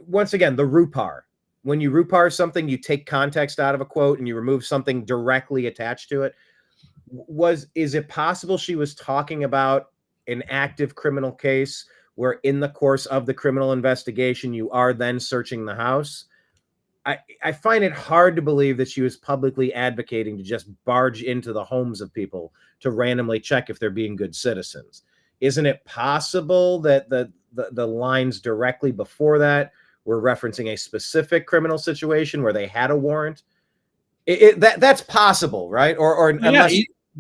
once again, the RUPAR? When you RUPAR something, you take context out of a quote and you remove something directly attached to it. Is it possible she was talking about an active criminal case where in the course of the criminal investigation, you are then searching the house? I find it hard to believe that she was publicly advocating to just barge into the homes of people to randomly check if they're being good citizens. Isn't it possible that the lines directly before that were referencing a specific criminal situation where they had a warrant? That's possible, right? Or unless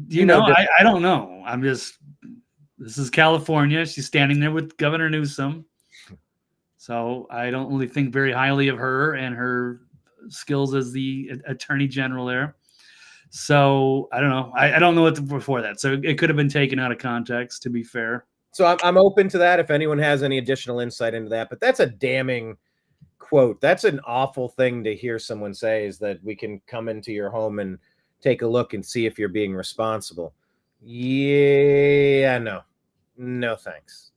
you know, I don't know. This is California. She's standing there with Governor Newsom. So I don't really think very highly of her and her skills as the attorney general there. So I don't know. I don't know what before that. So it could have been taken out of context, to be fair. So I'm open to that if anyone has any additional insight into that. But that's a damning quote. That's an awful thing to hear someone say, is that we can come into your home and take a look and see if you're being responsible. Yeah, no thanks.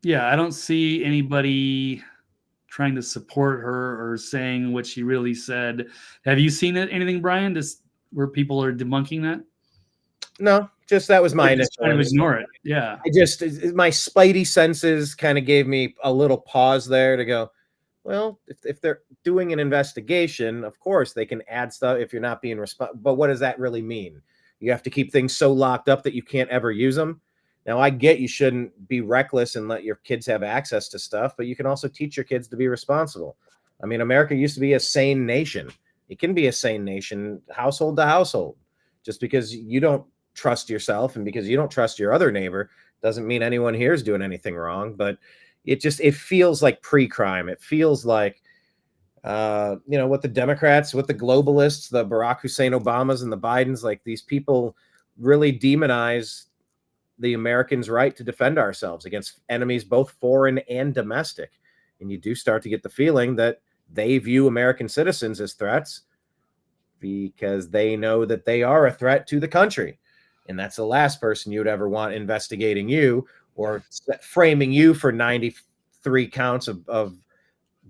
Yeah, I don't see anybody trying to support her or saying what she really said. Have you seen anything, Brian, where people are debunking that? No, just that was my initial. Trying to ignore it. Yeah. My spidey senses kind of gave me a little pause there to go, well, if they're doing an investigation, of course they can add stuff if you're not being responsible. But what does that really mean? You have to keep things so locked up that you can't ever use them. Now, I get you shouldn't be reckless and let your kids have access to stuff, but you can also teach your kids to be responsible. I mean, America used to be a sane nation. It can be a sane nation, household to household. Just because you don't trust yourself and because you don't trust your other neighbor doesn't mean anyone here is doing anything wrong. But it feels like pre-crime. It feels like, what the Democrats, what the globalists, the Barack Hussein Obamas and the Bidens, like these people really demonize the Americans' right to defend ourselves against enemies, both foreign and domestic. And you do start to get the feeling that they view American citizens as threats because they know that they are a threat to the country. And that's the last person you would ever want investigating you or framing you for 93 counts of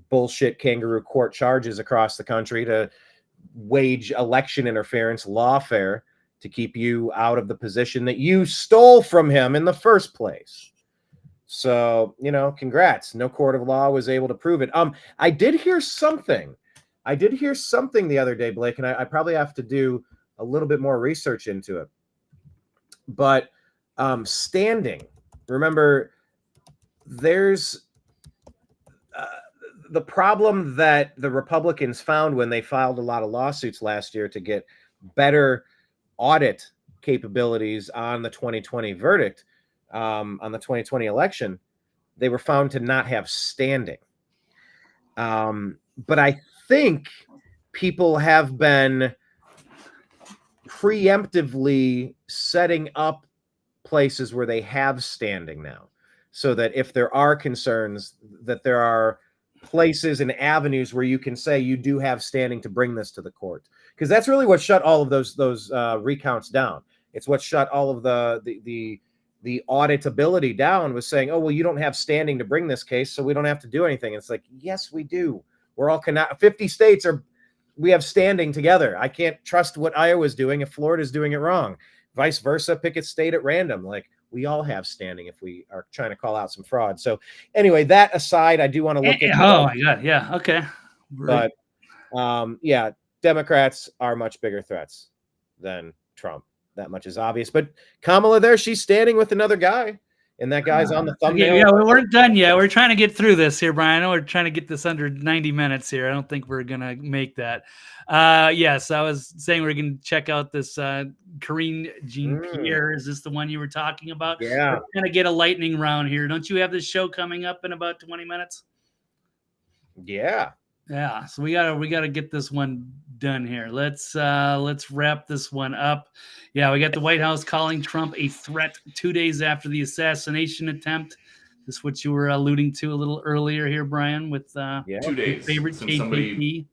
bullshit kangaroo court charges across the country to wage election interference, lawfare, to keep you out of the position that you stole from him in the first place. So, congrats. No court of law was able to prove it. I did hear something the other day, Blake, and I probably have to do a little bit more research into it. But standing, remember, there's the problem that the Republicans found when they filed a lot of lawsuits last year to get better audit capabilities on the 2020 verdict, on the 2020 election. They were found to not have standing. But I think people have been preemptively setting up places where they have standing now, so that if there are concerns, that there are places and avenues where you can say you do have standing to bring this to the court, because that's really what shut all of those recounts down. It's what shut all of the auditability down, was saying, oh, well, you don't have standing to bring this case, so we don't have to do anything. It's like, yes, we do. We're all 50 states we have standing together. I can't trust what Iowa's doing if Florida's doing it wrong. Vice versa, pick a state at random. Like, we all have standing if we are trying to call out some fraud. So anyway, that aside, I do want to look at. Oh my God. Yeah. Okay. But Democrats are much bigger threats than Trump. That much is obvious. But Kamala there, she's standing with another guy, and that guy's on the thumbnail. Yeah, we weren't done yet. We're trying to get through this here, Brian. I know we're trying to get this under 90 minutes here. I don't think we're going to make that. Yes, I was saying we're going to check out this Karine Jean-Pierre. Is this the one you were talking about? Yeah. We're going to get a lightning round here. Don't you have this show coming up in about 20 minutes? Yeah. Yeah, so we gotta get this one done here. Let's wrap this one up. Yeah, we got the White House calling Trump a threat 2 days after the assassination attempt. This is what you were alluding to a little earlier here, Brian, with 2 days favorite since KKP. somebody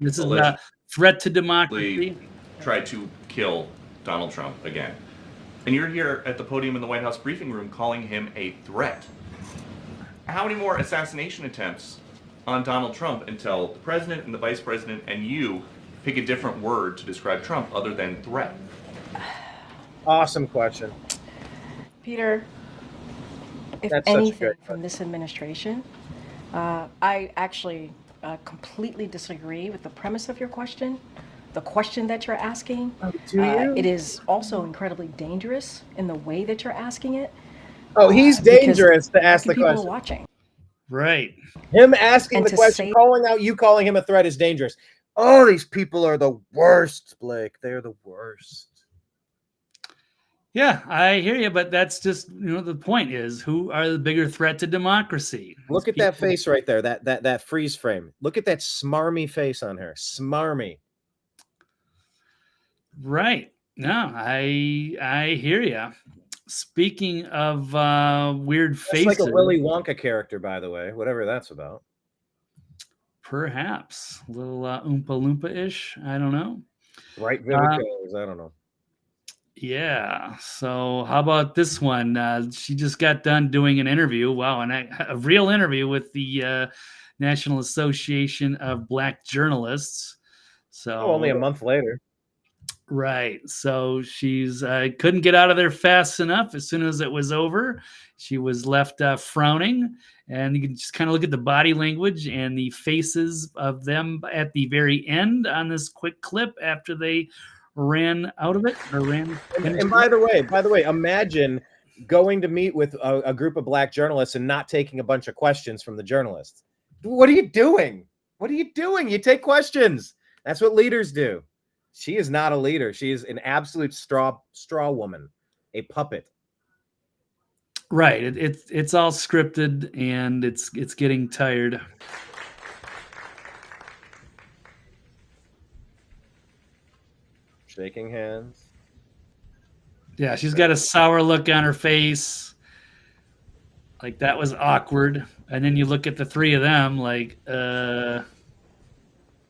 This is a threat to democracy. Tried to kill Donald Trump again, and you're here at the podium in the White House briefing room calling him a threat. How many more assassination attempts on Donald Trump until the president and the vice president and you pick a different word to describe Trump other than threat? Awesome question. Peter, if That's such a anything good from this administration, I actually completely disagree with the premise of your question, the question that you're asking. Do you? It is also incredibly dangerous in the way that you're asking it. Oh, he's dangerous to ask the people question. Are watching. Right. Him asking And the to question, say- calling out you, calling him a threat is dangerous. Oh, these people are the worst, Blake. They're the worst. Yeah, I hear you, but that's just, the point is, who are the bigger threat to democracy? Look at that face right there, that freeze frame. Look at that smarmy face on her. Smarmy. Right. No, I hear you. Speaking of weird That's faces, like a Willy Wonka character, by the way, whatever that's about. perhaps a little Oompa Loompa-ish. I don't know. Right, Vivica's, I don't know. Yeah. So how about this one? She just got done doing an interview. Wow, a real interview with the National Association of Black Journalists. So only a month later. Right. So she's couldn't get out of there fast enough. As soon as it was over, she was left frowning. And you can just kind of look at the body language and the faces of them at the very end on this quick clip after they ran out of it or ran. And by the way, imagine going to meet with a group of black journalists and not taking a bunch of questions from the journalists. What are you doing? What are you doing? You take questions. That's what leaders do. She is not a leader. She is an absolute straw woman, a puppet. Right. It's all scripted and it's getting tired. Shaking hands. Yeah, she's got a sour look on her face. Like that was awkward. And then you look at the three of them like, that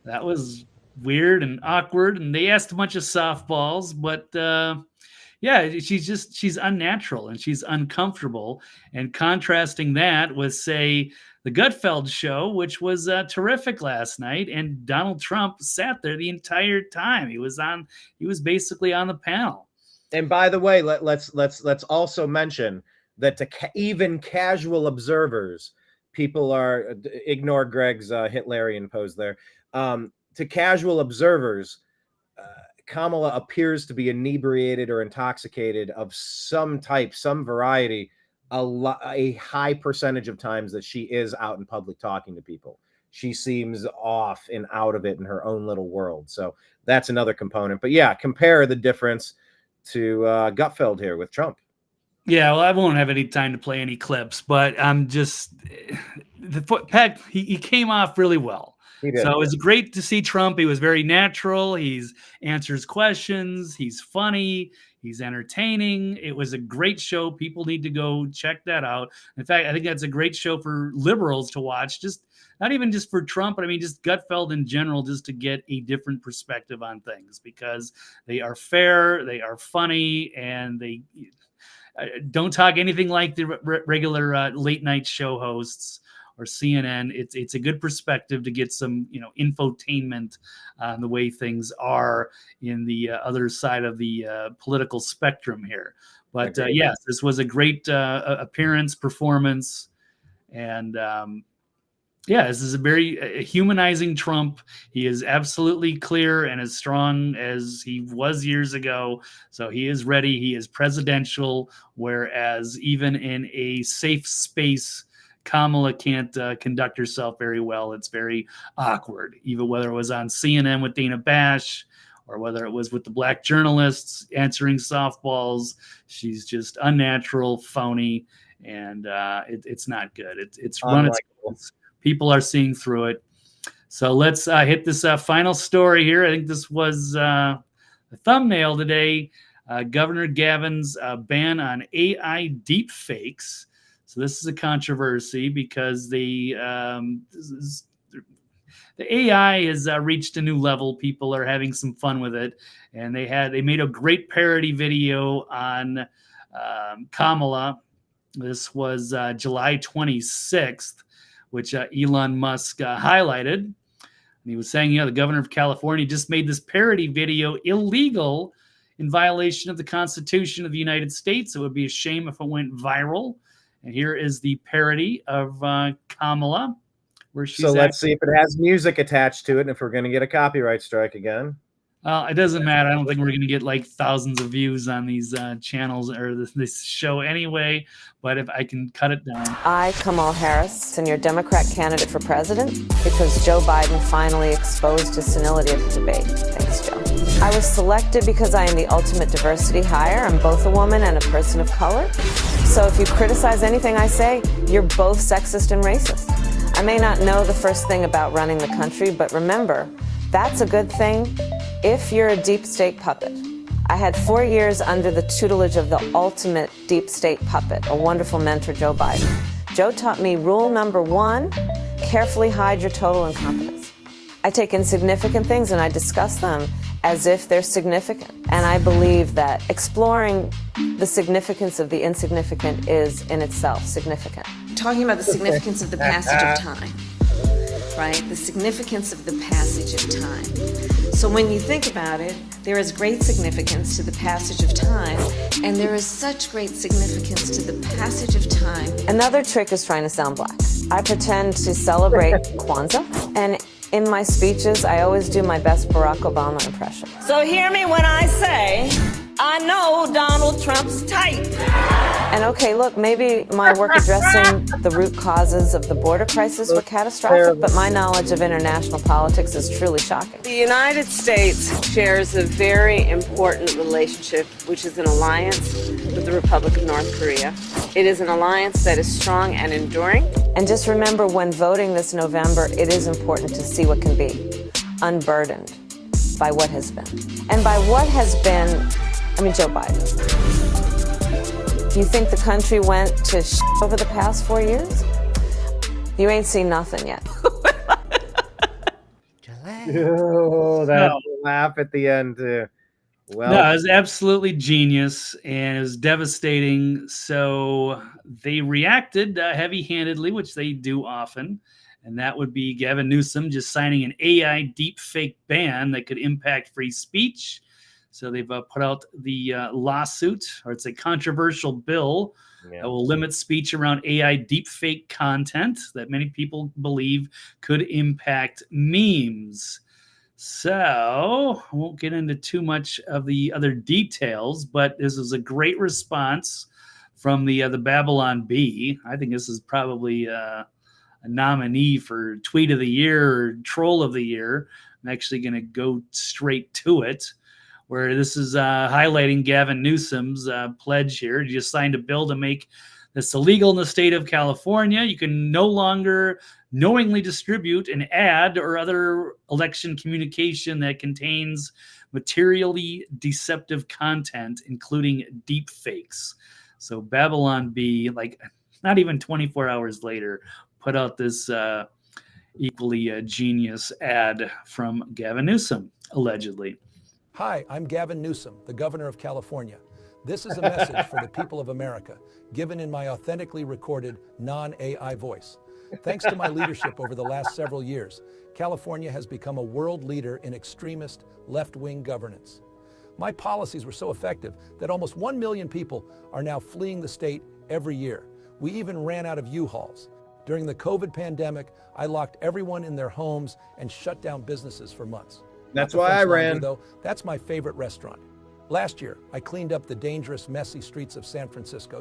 was weird and awkward. And they asked a bunch of softballs, but yeah, she's unnatural and she's uncomfortable. And contrasting that with, say, the Gutfeld show, which was terrific last night, and Donald Trump sat there the entire time. He was basically on the panel. And by the way, let's also mention that to even casual observers, people are ignore Greg's Hitlerian pose there. To casual observers, Kamala appears to be inebriated or intoxicated of some type, some variety. A high percentage of times that she is out in public talking to people. She seems off and out of it in her own little world. So that's another component. But yeah, compare the difference to Gutfeld here with Trump. Yeah, well, I won't have any time to play any clips, but I'm just he came off really well. So it was great to see Trump. He was very natural. He's answers questions. He's funny. He's entertaining. It was a great show. People need to go check that out. In fact, I think that's a great show for liberals to watch. Just not even just for Trump, but I mean, just Gutfeld in general, just to get a different perspective on things, because they are fair, they are funny, and they don't talk anything like the regular late night show hosts or CNN. It's a good perspective to get some, infotainment on the way things are in the other side of the political spectrum here. But yes, this was a great appearance, performance, and this is a very humanizing Trump. He is absolutely clear and as strong as he was years ago. So he is ready. He is presidential, whereas even in a safe space, Kamala can't conduct herself very well. It's very awkward, even whether it was on CNN with Dana Bash or whether it was with the black journalists answering softballs. She's just unnatural, phony, and it's not good. It's run its course. People are seeing through it. So let's hit this final story here. I think this was the thumbnail today. Governor Gavin's ban on AI deepfakes. So this is a controversy because the AI has reached a new level. People are having some fun with it, and they made a great parody video on Kamala. This was July 26th, which Elon Musk highlighted. And he was saying, the governor of California just made this parody video illegal in violation of the Constitution of the United States. It would be a shame if it went viral. And here is the parody of Kamala where she's So let's see if it has music attached to it and if we're going to get a copyright strike again. It doesn't matter. I don't think we're going to get like thousands of views on these channels or this show anyway, but if I can cut it down. I, Kamala Harris, and your Democrat candidate for president, because Joe Biden finally exposed his senility of the debate. Thanks, Joe. I was selected because I am the ultimate diversity hire. I'm both a woman and a person of color. So if you criticize anything I say, you're both sexist and racist. I may not know the first thing about running the country, but remember, that's a good thing if you're a deep state puppet. I had 4 years under the tutelage of the ultimate deep state puppet, a wonderful mentor, Joe Biden. Joe taught me rule number 1, carefully hide your total incompetence. I take insignificant things and I discuss them as if they're significant. And I believe that exploring the significance of the insignificant is in itself significant. Talking about the significance of the passage of time, right? The significance of the passage of time. So when you think about it, there is great significance to the passage of time, and there is such great significance to the passage of time. Another trick is trying to sound black. I pretend to celebrate Kwanzaa, and in my speeches, I always do my best Barack Obama impression. So hear me when I say, I know Donald Trump's type. And okay, look, maybe my work addressing the root causes of the border crisis were catastrophic, but my knowledge of international politics is truly shocking. The United States shares a very important relationship, which is an alliance with the Republic of North Korea. It is an alliance that is strong and enduring. And just remember, when voting this November, it is important to see what can be, unburdened by what has been. And by what has been, I mean Joe Biden. You think the country went to shit over the past 4 years? You ain't seen nothing yet. Oh, that laugh at the end too. Well, no, it was absolutely genius and it was devastating. So they reacted heavy-handedly, which they do often, and that would be Gavin Newsom just signing an AI deepfake ban that could impact free speech. So they've put out the lawsuit, or it's a controversial bill that will limit speech around AI deepfake content that many people believe could impact memes. So I won't get into too much of the other details, but this is a great response from the Babylon Bee. I think this is probably a nominee for Tweet of the Year or Troll of the Year. I'm actually going to go straight to it, where this is highlighting Gavin Newsom's pledge here. He just signed a bill to make this illegal in the state of California. You can no longer knowingly distribute an ad or other election communication that contains materially deceptive content, including deep fakes. So Babylon Bee, like not even 24 hours later, put out this equally genius ad from Gavin Newsom, allegedly. Hi, I'm Gavin Newsom, the governor of California. This is a message for the people of America, given in my authentically recorded, non-AI voice. Thanks to my leadership over the last several years, California has become a world leader in extremist, left-wing governance. My policies were so effective that almost 1 million people are now fleeing the state every year. We even ran out of U-Hauls. During the COVID pandemic, I locked everyone in their homes and shut down businesses for months. That's why I ran. Though, that's my favorite restaurant. Last year, I cleaned up the dangerous, messy streets of San Francisco,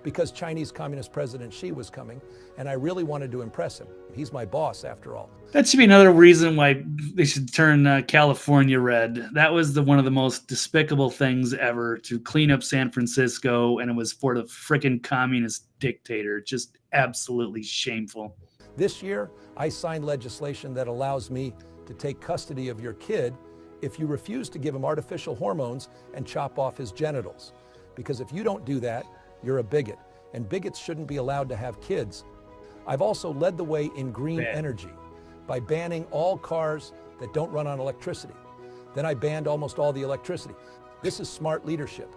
because Chinese Communist President Xi was coming, and I really wanted to impress him. He's my boss, after all. That should be another reason why they should turn California red. That was one of the most despicable things ever, to clean up San Francisco, and it was for the frickin' communist dictator. Just absolutely shameful. This year, I signed legislation that allows me to take custody of your kid if you refuse to give him artificial hormones and chop off his genitals. Because if you don't do that, you're a bigot, and bigots shouldn't be allowed to have kids. I've also led the way in green energy by banning all cars that don't run on electricity. Then I banned almost all the electricity. This is smart leadership.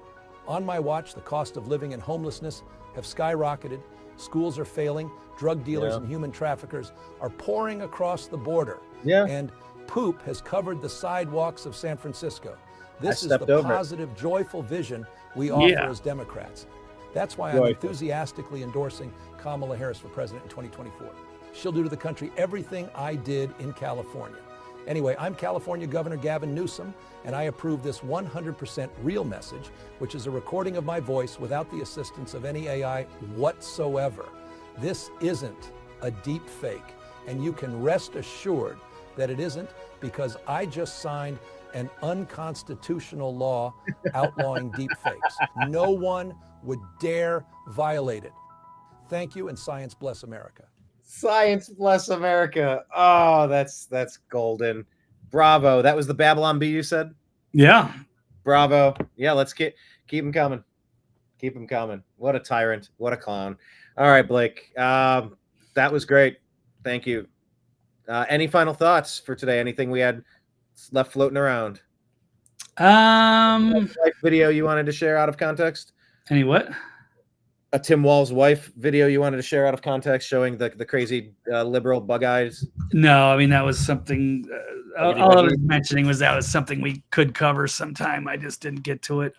On my watch, the cost of living and homelessness have skyrocketed. Schools are failing. Drug dealers and human traffickers are pouring across the border. And poop has covered the sidewalks of San Francisco. This is the positive, joyful vision we offer as Democrats. That's why I'm enthusiastically endorsing Kamala Harris for president in 2024. she'll do to the country everything I did in California. Anyway, I'm California Governor Gavin Newsom, and I approve this 100% real message, which is a recording of my voice without the assistance of any AI whatsoever. This isn't a deep fake, and you can rest assured that it isn't, because I just signed an unconstitutional law outlawing deepfakes. No one would dare violate it. Thank you, and science bless America. Science bless America. Oh, that's golden. Bravo. That was the Babylon Bee you said? Yeah. Bravo. Yeah, let's keep him coming. Keep him coming. What a tyrant. What a clown. All right, Blake. That was great. Thank you. Any final thoughts for today? Anything we had left floating around? Video you wanted to share out of context? Any what? A Tim Wall's wife video you wanted to share out of context, showing the crazy liberal bug eyes? No, I mean, that was something. All I was mentioning was that was something we could cover sometime. I just didn't get to it.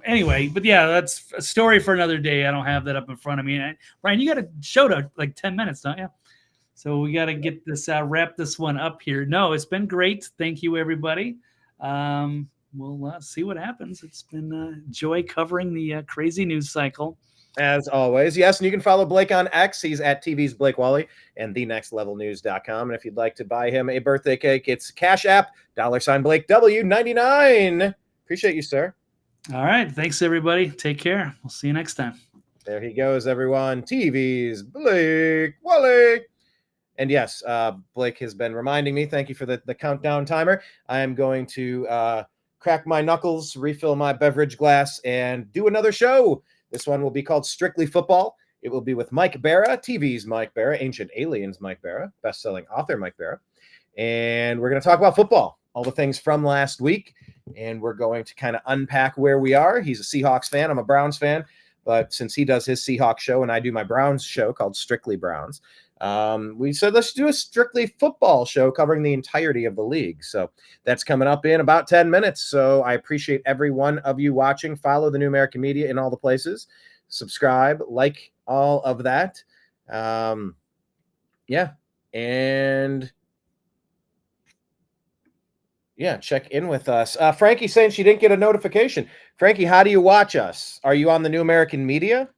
Anyway, but yeah, that's a story for another day. I don't have that up in front of me. Brian, you got a show to like 10 minutes, don't you? So we got to get this wrap this one up here. No, it's been great. Thank you, everybody. We'll see what happens. It's been joy covering the crazy news cycle. As always, yes, and you can follow Blake on X. He's at TV's Blake Walley and thenextlevelnews.com. And if you'd like to buy him a birthday cake, it's Cash App, $Blake W99. Appreciate you, sir. All right. Thanks, everybody. Take care. We'll see you next time. There he goes, everyone. TV's Blake Walley. And yes, Blake has been reminding me, thank you for the countdown timer. I am going to crack my knuckles, refill my beverage glass, and do another show. This one will be called Strictly Football. It will be with Mike Barra, TV's Mike Barra, Ancient Aliens Mike Barra, best-selling author Mike Barra. And we're going to talk about football, all the things from last week. And we're going to kind of unpack where we are. He's a Seahawks fan. I'm a Browns fan. But since he does his Seahawks show and I do my Browns show called Strictly Browns, we said let's do a Strictly Football show covering the entirety of the league. So that's coming up in about 10 minutes. So I appreciate every one of you watching. Follow the New American Media in all the places. Subscribe, like all of that. Yeah. And yeah, check in with us. Frankie saying she didn't get a notification. Frankie, how do you watch us? Are you on the New American Media?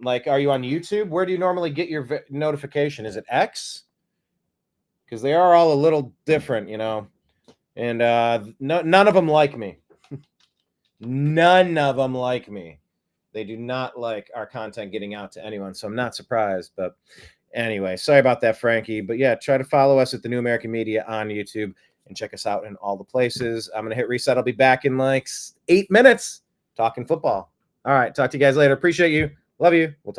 Like, are you on YouTube? Where do you normally get your notification? Is it X? Because they are all a little different, you know. And none of them like me. None of them like me. They do not like our content getting out to anyone, so I'm not surprised. But anyway, sorry about that, Frankie. But yeah, try to follow us at the New American Media on YouTube and check us out in all the places. I'm going to hit reset. I'll be back in like 8 minutes talking football. All right, talk to you guys later. Appreciate you. Love you. We'll talk.